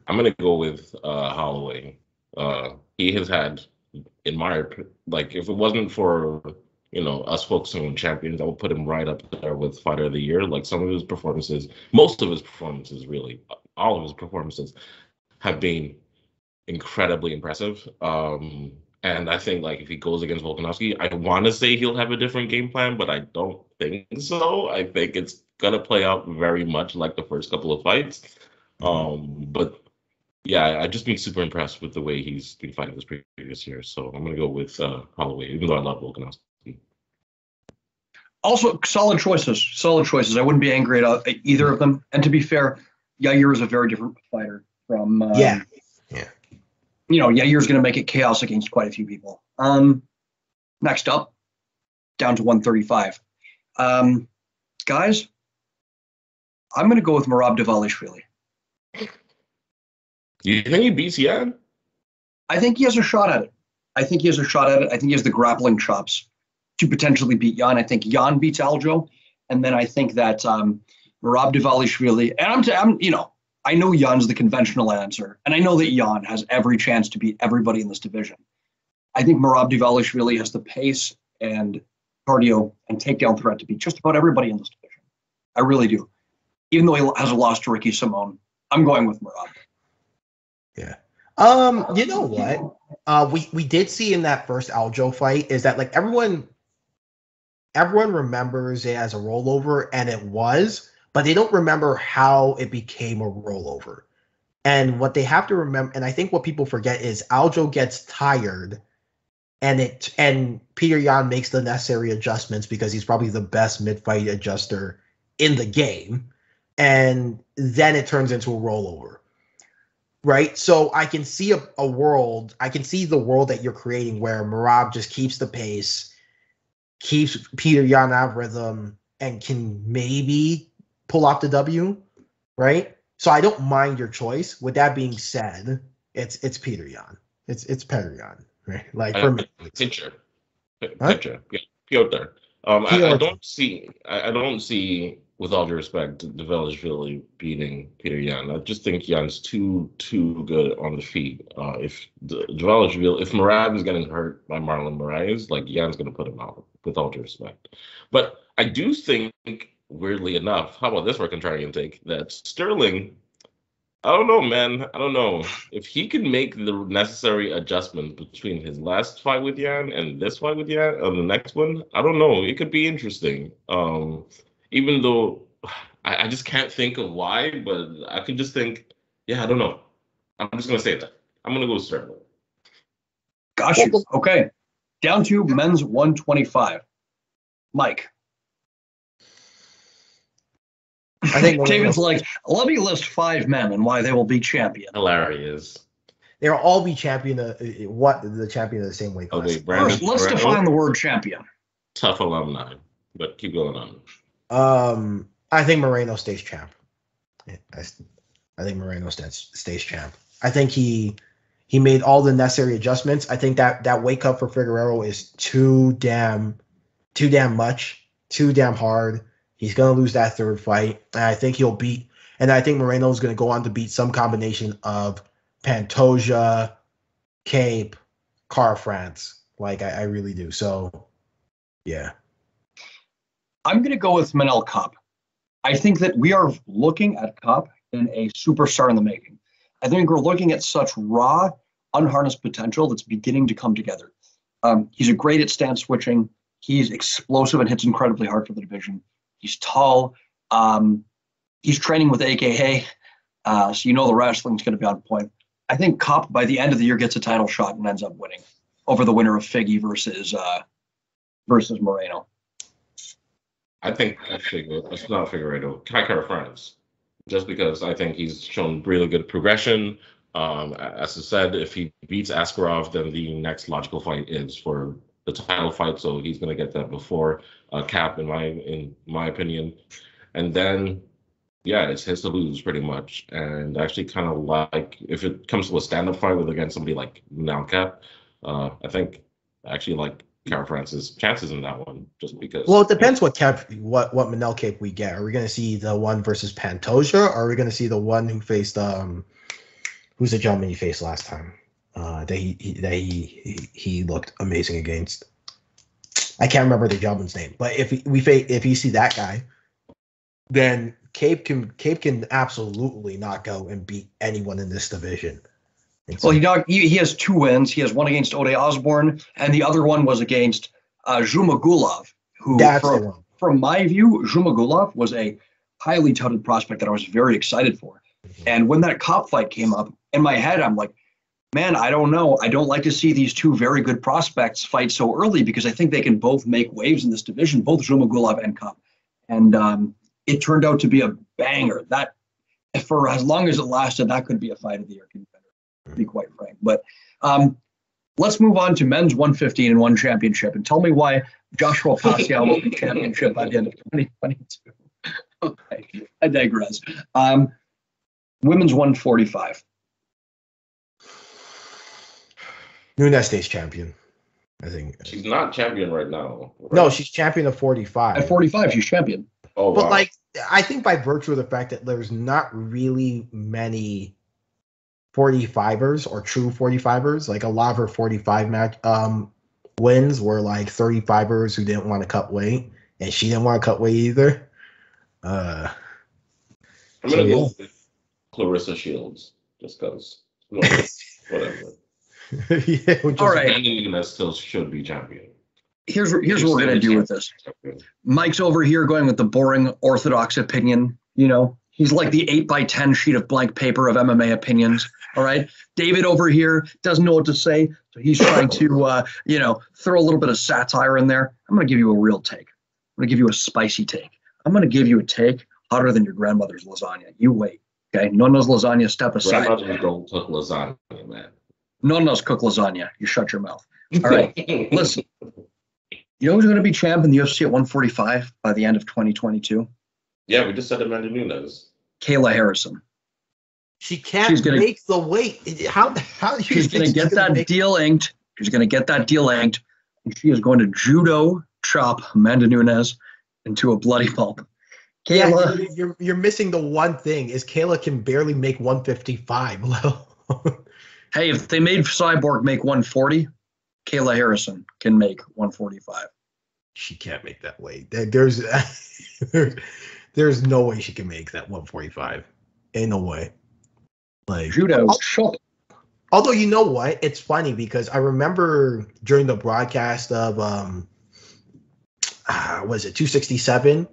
I'm going to go with Holloway. He has had, in my if it wasn't for us focusing on champions, I would put him right up there with Fighter of the Year. Like some of his performances, most of his performances, really, all of his performances have been incredibly impressive. And I think if he goes against Volkanovski, I want to say he'll have a different game plan, but I don't think so. I think it's gonna play out very much like the first couple of fights. But yeah, I've just been super impressed with the way he's been fighting this previous year. So I'm gonna go with Holloway, even though I love Volkanovski. Also, solid choices. I wouldn't be angry at either of them. And to be fair, Yair is a very different fighter from Yair's going to make it chaos against quite a few people. Next up, down to 135. Guys, I'm going to go with Merab Dvalishvili. You think he beats Yan? I think he has a shot at it. I think he has the grappling chops to potentially beat Yan. I think Yan beats Aljo. And then I think that Merab Dvalishvili, and I know Jan's the conventional answer, and I know that Jan has every chance to beat everybody in this division. I think Merab Dvalishvili has the pace and cardio and takedown threat to beat just about everybody in this division. I really do. Even though he has a loss to Ricky Simone, I'm going with Merab. Yeah. You know what? We did see in that first Aljo fight is that everyone remembers it as a rollover, and it was. But they don't remember how it became a rollover. And what they have to remember, and I think what people forget, is Aljo gets tired and Peter Yan makes the necessary adjustments because he's probably the best mid-fight adjuster in the game. And then it turns into a rollover. Right? So I can see the world that you're creating where Merab just keeps the pace, keeps Peter Yan out of rhythm, and can maybe pull off the W, right? So I don't mind your choice. With that being said, it's Peter Yan. It's Peter Yan, right? For me. Piotr. I don't see, with all due respect, Dvalishvili beating Peter Yan. I just think Yan's too good on the feet. If Merab is getting hurt by Marlon Moraes, Yan's gonna put him out, with all due respect. But I do think, weirdly enough, how about this for a contrarian take, that Sterling, I don't know, man. I don't know. If he can make the necessary adjustment between his last fight with Yan and this fight with Yan, or the next one, I don't know. It could be interesting. Even though I just can't think of why, but I can just think, I don't know. I'm just going to say that. I'm going to go with Sterling. Got you. Okay. Down to men's 125. Mike. I think David's let me list 5 men and why they will be champion. Hilarious. They'll all be champion. The champion of the same weight class. First, let's define the word champion. Tough alumni, but keep going on. I think Moreno stays champ. I think Moreno stays champ. I think he He made all the necessary adjustments. I think that weight cut for Figueroa is too damn much, too damn hard. He's gonna lose that third fight, and I think I think Moreno is gonna go on to beat some combination of Pantoja, Cape, France. Like I really do. So, yeah. I'm gonna go with Manel Kape. I think that we are looking at Kape in a superstar in the making. I think we're looking at such raw, unharnessed potential that's beginning to come together. He's a great at stance switching. He's explosive and hits incredibly hard for the division. He's tall. He's training with AKA, so you know the wrestling's going to be on point. I think Kape by the end of the year gets a title shot and ends up winning over the winner of Figgy versus Moreno. I think it's not Figueredo. Kai France. Just because I think he's shown really good progression. As I said, if he beats Askarov, then the next logical fight is for the title fight. So he's going to get that before Cap, in my opinion. And then, yeah, it's his to lose pretty much. And actually, kind of like if it comes to a stand-up fight with against somebody like Manel Cap, I think I actually like Cara France's chances in that one, just because. Well, it depends what Manel Cape we get. Are we going to see the one versus Pantoja, or are we going to see the one who faced who's the gentleman he faced last time? That he looked amazing against. I can't remember the gentleman's name, but if you see that guy, then Cape can absolutely knock out and beat anyone in this division. Well, he has 2 wins. He has one against Ode Osborne, and the other one was against Zhuma Gulov, who, from my view, Zhuma Gulov was a highly touted prospect that I was very excited for. Mm-hmm. And when that Kape fight came up, in my head, I'm like, man, I don't know. I don't like to see these 2 very good prospects fight so early because I think they can both make waves in this division, both Zhuma Gulov and Kape. And it turned out to be a banger. That, for as long as it lasted, that could be a fight of the year contender, to be quite frank. But let's move on to men's 115 and 1 championship, and tell me why Joshua Pascal will be championship by the end of 2022. Okay, I digress. Women's 145. Nunes stays champion. I think she's not champion right now. Right? No, she's champion of 45. At 45, she's champion. Oh, but wow. I think by virtue of the fact that there's not really many 45ers or true 45ers, like a lot of her 45 wins were like 35ers who didn't want to cut weight, and she didn't want to cut weight either. I'm gonna go with Clarissa Shields just because. Whatever. Yeah, all right. And that still should be champion. Here's what we're gonna do with this. Mike's over here going with the boring orthodox opinion. You know, he's like the 8x10 sheet of blank paper of MMA opinions. All right. David over here doesn't know what to say, so he's trying to throw a little bit of satire in there. I'm gonna give you a real take. I'm gonna give you a spicy take. I'm gonna give you a take hotter than your grandmother's lasagna. You wait. Okay. Nonna's lasagna, step aside. Grandmothers don't cook lasagna, man. Nonna's cook lasagna. You shut your mouth. All right. Listen. You know who's going to be champ in the UFC at 145 by the end of 2022? Yeah, we just said Amanda Nunes. Kayla Harrison. She can't make the weight. How she's going to get that deal inked. She's going to get that deal inked, and she is going to judo chop Amanda Nunes into a bloody pulp. Kayla, yeah, you're missing the one thing is Kayla can barely make 155. Hey, if they made Cyborg make 140, Kayla Harrison can make 145. She can't make that weight. There's no way she can make that 145. Ain't no way. Like judo. Although you know what, it's funny because I remember during the broadcast of was it 267?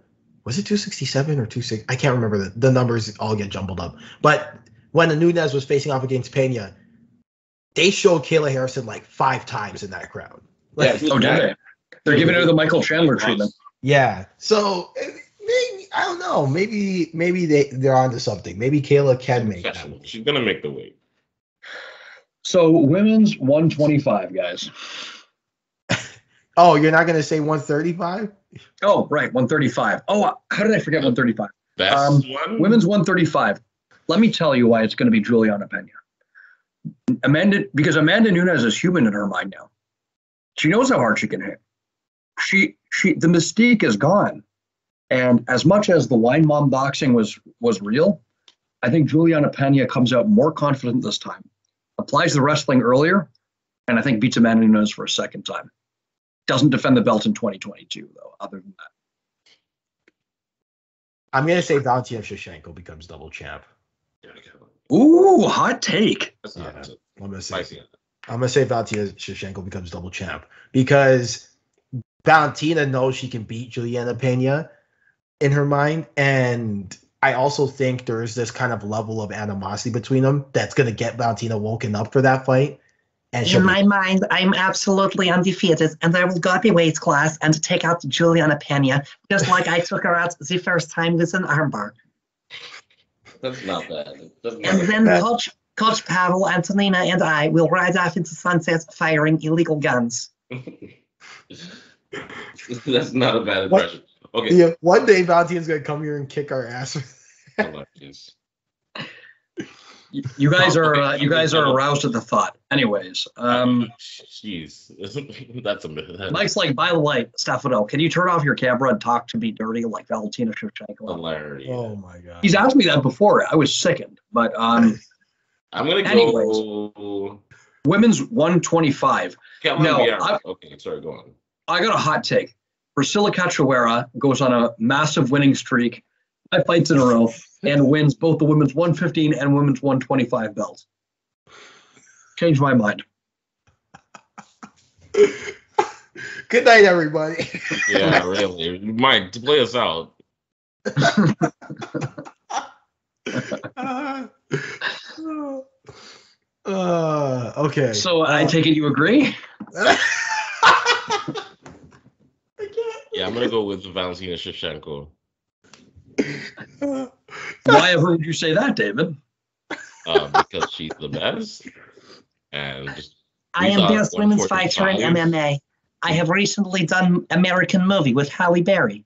Was it 267 or 26? I can't remember. The numbers all get jumbled up. But when the Nunes was facing off against Pena, they showed Kayla Harrison like 5 times in that crowd. Like, did they? They're giving her the Michael Chandler treatment. Yeah. So maybe, I don't know. Maybe they're onto something. Maybe Kayla can make that. She's gonna make the weight. So women's 125, guys. Oh, you're not gonna say 135? Oh, right, 135. Oh, how did I forget 135? Best one? Women's 135. Let me tell you why it's going to be Juliana Pena. Because Amanda Nunes is human in her mind now. She knows how hard she can hit. The mystique is gone. And as much as the wine mom boxing was real, I think Juliana Pena comes out more confident this time, applies the wrestling earlier, and I think beats Amanda Nunes for a second time. Doesn't defend the belt in 2022, though, other than that. I'm going to say Valentina Shevchenko becomes double champ. Ooh, hot take. I'm going to say Valentina Shevchenko becomes double champ because Valentina knows she can beat Juliana Pena in her mind, and I also think there's this kind of level of animosity between them that's going to get Valentina woken up for that fight. And in my mind, I'm absolutely undefeated, and I will go up a weight class and take out Juliana Pena, just like I took her out the first time with an armbar. That's not bad. Then Coach Pavel, Antonina, and I will ride off into sunset firing illegal guns. That's not a bad impression. Okay. Yeah, one day Valentina's going to come here and kick our ass. You guys are aroused at the thought. Anyways, jeez, that's a myth. Mike's like, by the way, Stefano, can you turn off your camera and talk to me dirty like Valentina Shevchenko? Hilarious. Oh my god. He's asked me that before. I was sickened, but I'm gonna go women's 125. Okay, sorry, go on. I got a hot take. Priscilla Cachoeira goes on a massive winning streak, 5 fights in a row, and wins both the women's 115 and women's 125 belts. Changed my mind. Good night, everybody. Yeah, really. Mike, to play us out. Okay. So I take it you agree? Yeah, I'm gonna go with Valentina Shevchenko. Why ever would you say that, David? Because she's the best. And I am best women's fighter in MMA. I have recently done American Movie with Halle Berry.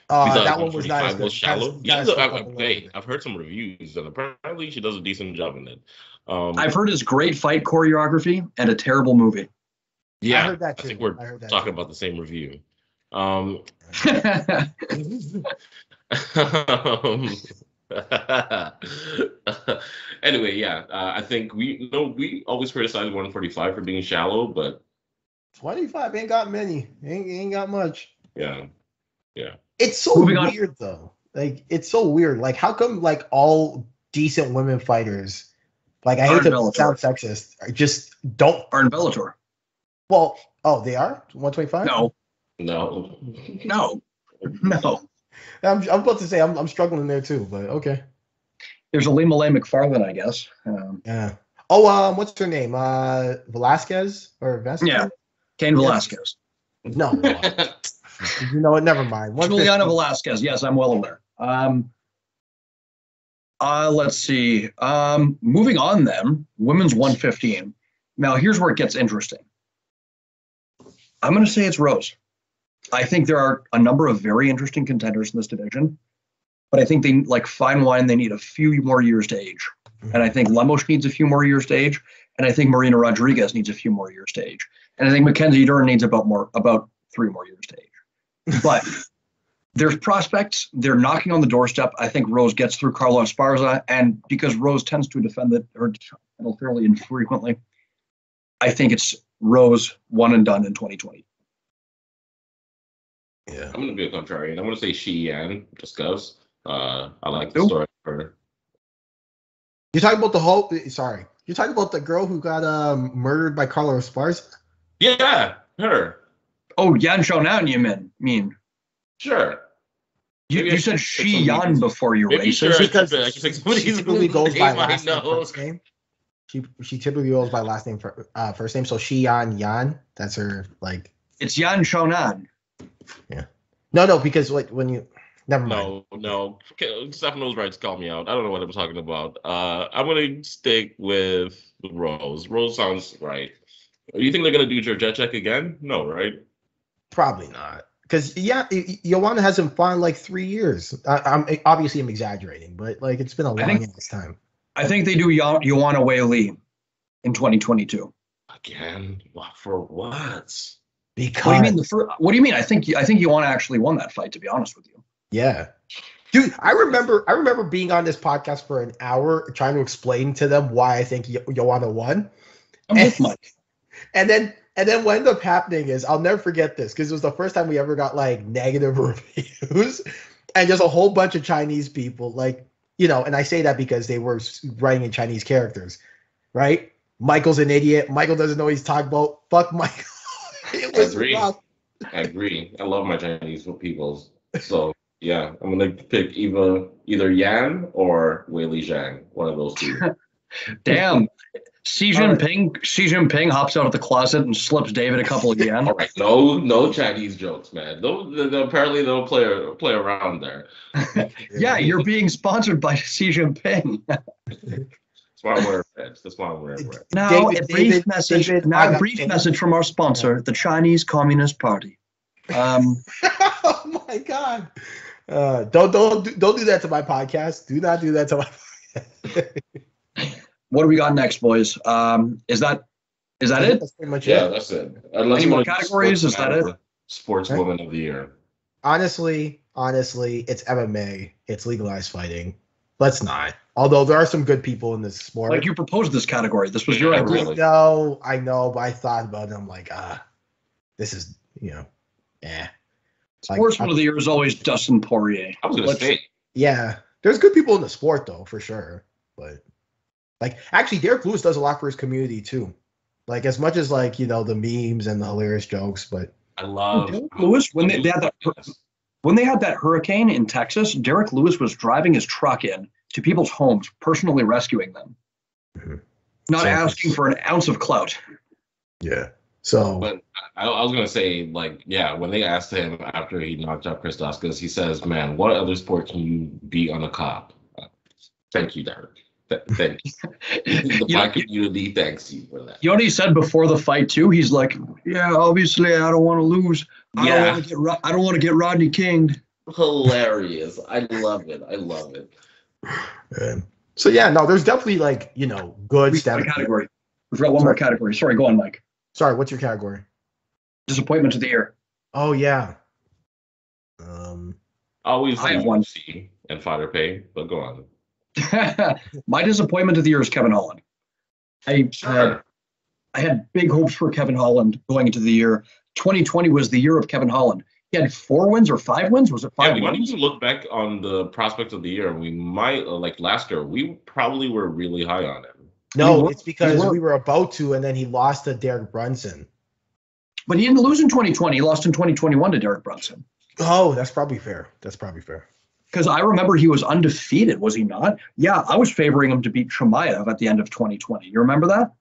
That one was not as good. Shallow. I've heard some reviews, and apparently she does a decent job in it. I've heard it's great fight choreography and a terrible movie. Yeah, I heard that too. I think we're talking about the same review. Anyway, yeah, I think we always criticize 145 for being shallow, but 25 ain't got many. Ain't got much. Yeah. It's so weird though. Like it's so weird. Like how come like all decent women fighters, like I hate to sound sexist, just don't are in Bellator. Well, they are 125. No. I'm about to say I'm struggling there too, but okay. There's a Lee Malay McFarlane, I guess. Yeah. Oh, what's her name? Velasquez or Vasquez? Yeah, Cain Velasquez. No. You know what? Never mind. Juliana Velasquez. Yes, I'm well aware. Let's see. Moving on then, women's 115. Now here's where it gets interesting. I'm going to say it's Rose. I think there are a number of very interesting contenders in this division, but I think they, like fine wine, they need a few more years to age. And I think Lemos needs a few more years to age, and I think Marina Rodriguez needs a few more years to age, and I think Mackenzie Dern needs about 3 more years to age. But there's prospects; they're knocking on the doorstep. I think Rose gets through Carla Esparza, and because Rose tends to defend her title fairly infrequently, I think it's Rose one and done in 2020. Yeah, I'm gonna be a contrarian. I'm gonna say Shi Yan just because I like the story for her. You're talking about the whole. Sorry, you're talking about the girl who got murdered by Carla Esparza. Yeah, her. Oh, Yan Xiaonan, you mean? Sure. You said Shi Yan before you racist. Because she typically goes by last name first name. She typically goes by last name first name. So Shi Yan. That's her like. It's Yan Xiaonan. Yeah. No, because like when you. Never mind. No. Stefano's right to call me out. I don't know what I'm talking about. I'm going to stick with Rose. Rose sounds right. You think they're going to do Jurjacek again? No, right? Probably not. Because, Joanna hasn't fought in like 3 years. I'm exaggerating, but like it's been a long ass time. I think they do Joanna Wei Li. in 2022. Again? For what? Because What do you mean? What do you mean? I think Joanna actually won that fight. To be honest with you. yeah. Dude, I remember being on this podcast for an hour trying to explain to them why I think Joanna won. I'm with Mike. And then what ended up happening is, I'll never forget this, because it was the first time we ever got like negative reviews, and just a whole bunch of Chinese people, like, you know, and I say that because they were writing in Chinese characters, right? Michael's an idiot. Michael doesn't know what he's talking about. Fuck Michael. It was rough. I agree. I love my Chinese people. So yeah, I'm gonna pick either Yan or Wei Li Zhang, one of those two. Damn. Xi Jinping hops out of the closet and slips David a couple of yen. All right, no Chinese jokes, man. Apparently they'll play around there. Yeah, you're being sponsored by Xi Jinping. That's why I'm wearing red. That's why I'm wearing red. Now a brief message from our sponsor, the Chinese Communist Party. Oh my God! Don't do that to my podcast. Do not do that to my podcast. What do we got next, boys? Is that it? That's pretty much Yeah, it. that's it. Unless Any more categories? Is that it? Sportswoman of the year. Honestly, it's MMA. It's legalized fighting. Let's not. Although there are some good people in this sport. Like, you proposed this category. This was your Yeah, idea. really. I know, but I thought about it. I'm like, this is, Sportsman of the year is always Dustin Poirier. I was gonna say. Yeah, there's good people in the sport though, for sure. But like, actually, Derek Lewis does a lot for his community too. Like, as much as like, the memes and the hilarious jokes, but I love Derek Lewis when they had that hurricane in Texas. Derek Lewis was driving his truck in to people's homes, personally rescuing them, not asking for an ounce of clout. Yeah. So, but I was gonna say, like, yeah, when they asked him after he knocked out Chris Dawkins, he says, "Man, what other sport can you beat on a cop?" Thank you, Derek. Thank you. The black community thanks you for that. You know what he said before the fight too? He's like, "Yeah, obviously I don't want to lose. I don't want to get Rodney King'd." Hilarious. I love it. So yeah, no, there's definitely like, good stuff. Category. We've got one more category. Sorry, go on, Mike. Sorry, what's your category? Disappointment of the year. Oh yeah. Always I have one. UFC and fighter pay, but go on. My disappointment of the year is Kevin Holland. I had big hopes for Kevin Holland going into the year. 2020 was the year of Kevin Holland. He had 4 wins or 5 wins. Was it 5 wins? Yeah, we need to look back on the prospects of the year. We might, like last year, we probably were really high on him. No, it's because we were about to, and then he lost to Derek Brunson. But he didn't lose in 2020. He lost in 2021 to Derek Brunson. Oh, that's probably fair. Because I remember he was undefeated, was he not? Yeah, I was favoring him to beat Chimaev at the end of 2020. You remember that?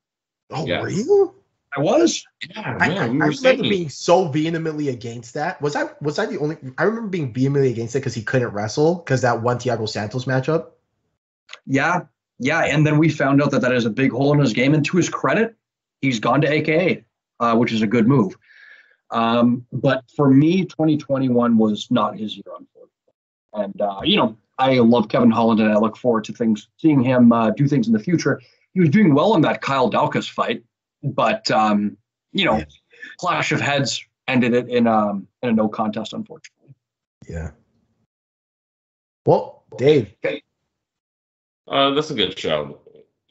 Oh, yeah. Were you? I was. Yeah, I remember being so vehemently against that. Was I the only? I remember being vehemently against it because he couldn't wrestle because that one Thiago Santos matchup. Yeah, and then we found out that is a big hole in his game. And to his credit, he's gone to AKA, which is a good move. But for me, 2021 was not his year, unfortunately. And I love Kevin Holland, and I look forward to seeing him do things in the future. He was doing well in that Kyle Daukaus fight, but clash of heads ended it in a no contest, unfortunately. Yeah. Well, Dave. Okay. That's a good show.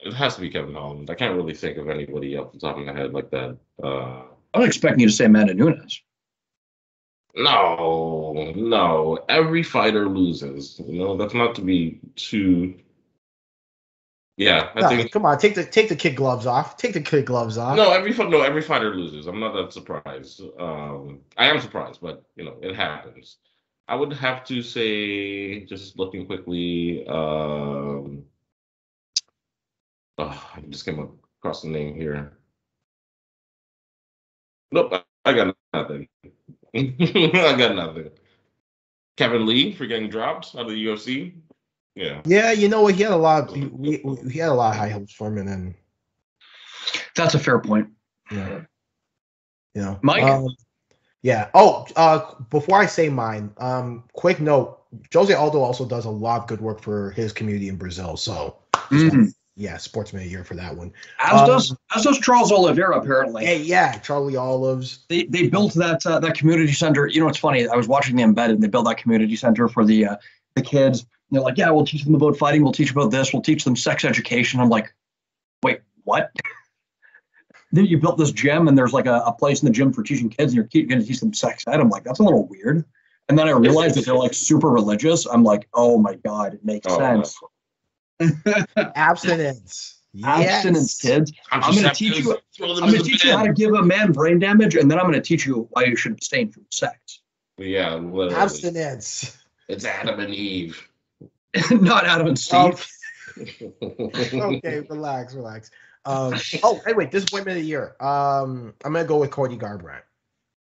It has to be Kevin Holland. I can't really think of anybody off the top of my head like that. I was expecting you to say Amanda Nunes. No. Every fighter loses. That's not to be too. Yeah, I think. Come on, take the kid gloves off. Take the kid gloves off. No, every fighter loses. I'm not that surprised. I am surprised, but it happens. I would have to say, just looking quickly. I just came across the name here. Nope, I got nothing. I got nothing. Kevin Lee for getting dropped out of the UFC. Yeah. Yeah, you know what? He had a lot. He had a lot of high hopes for him, and then. That's a fair point. Yeah. Mike. Yeah. Before I say mine, quick note: Jose Aldo also does a lot of good work for his community in Brazil. So yeah, Sportsman of the Year for that one. As does Charles Oliveira, apparently. Hey, yeah, Charlie Olives. They built that community center. You know, it's funny. I was watching the Embedded, and they built that community center for the kids. And they're like, yeah, we'll teach them about fighting. We'll teach about this. We'll teach them sex education. I'm like, wait, what? Then you built this gym, and there's like a place in the gym for teaching kids, and you're going to teach them sex ed. I'm like, that's a little weird. And then I realized that they're like super religious. I'm like, oh my God, it makes sense. Abstinence. Abstinence, kids. I'm going to teach you. I'm going to teach you how to give a man brain damage, and then I'm going to teach you why you should abstain from sex. Yeah, literally. Abstinence. It's Adam and Eve. Not Adam and Steve. Okay, relax. Hey, wait, disappointment of the year. I'm going to go with Cody Garbrandt.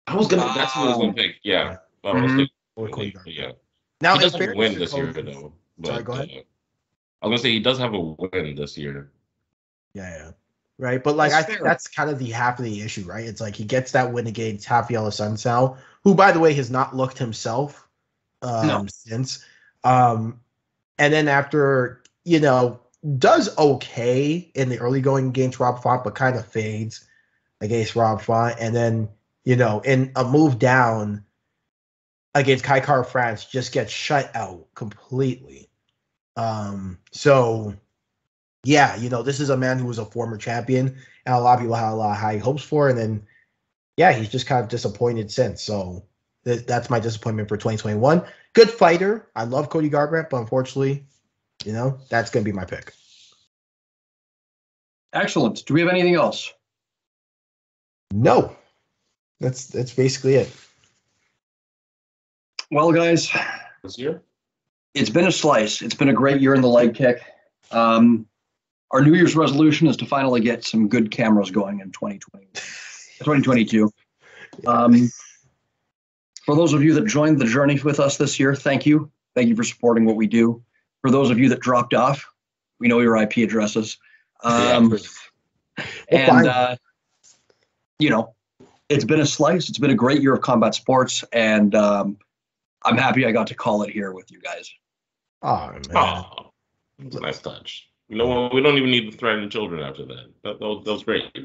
That's what I was gonna pick. Yeah. Yeah. Now he doesn't win this year, though. But, sorry, go ahead. I was gonna say he does have a win this year. Yeah. Right, but like I think that's kind of the half of the issue, right? It's like he gets that win against Rafael Assunção, who, by the way, has not looked himself since. And then after, does okay in the early going against Rob Font, but kind of fades against Rob Font, and then in a move down against Kai Kara-France, just gets shut out completely. So, yeah, this is a man who was a former champion, and a lot of people had a lot of high hopes for, and then, yeah, he's just kind of disappointed since. So that's my disappointment for 2021. Good fighter. I love Cody Garbrandt, but unfortunately, that's going to be my pick. Excellent. Do we have anything else? No. That's basically it. Well, guys, This year? It's been a slice. It's been a great year in the leg kick. Our New Year's resolution is to finally get some good cameras going in 2022. For those of you that joined the journey with us this year, thank you. Thank you for supporting what we do. For those of you that dropped off, we know your IP addresses. It's been a slice. It's been a great year of combat sports, and I'm happy I got to call it here with you guys. Oh, man. Oh, it was a nice touch. We don't even need to threaten children after that. That was great.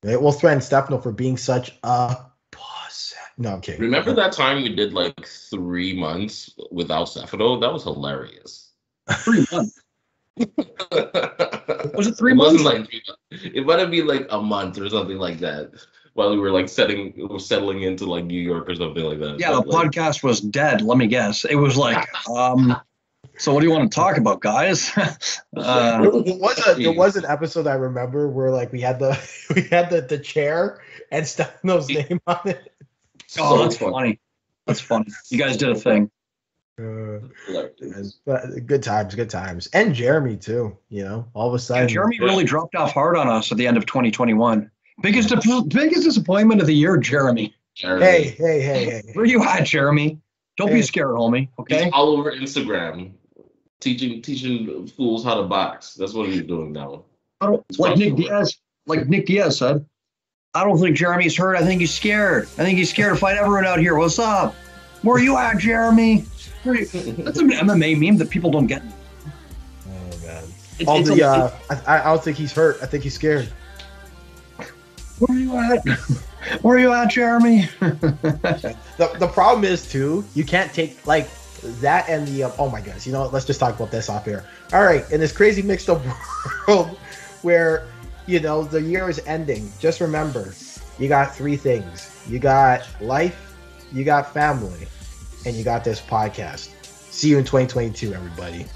We'll threaten Stefano for being such a puss. No, I'm kidding. Remember that time we did like 3 months without Stefano? That was hilarious. 3 months. Was it 3 months? It might have been like a month or something like that. While we were like settling into like New York or something like that. Yeah, the podcast was dead. Let me guess. It was like, so what do you want to talk about, guys? There was an episode I remember where like we had the chair and Stefano's name on it. Oh, that's funny. That's funny. You guys did a thing. Good times, and Jeremy too. All of a sudden, Jeremy really dropped off hard on us at the end of 2021. Biggest disappointment of the year, Jeremy. Hey. Where you at, Jeremy? Don't be scared, homie. Okay. He's all over Instagram, teaching fools how to box. That's what he's doing now. Like Nick Diaz said, I don't think Jeremy's hurt. I think he's scared. I think he's scared to fight everyone out here. What's up? Where you at, Jeremy? That's an MMA meme that people don't get. Oh man. I don't think he's hurt. I think he's scared. Where are you at? Where are you at, Jeremy? The problem is too, you can't take like that and the oh my goodness, let's just talk about this off air. All right, in this crazy mixed up world where the year is ending, just remember, you got 3 things. You got life, you got family, and you got this podcast. See you in 2022, everybody.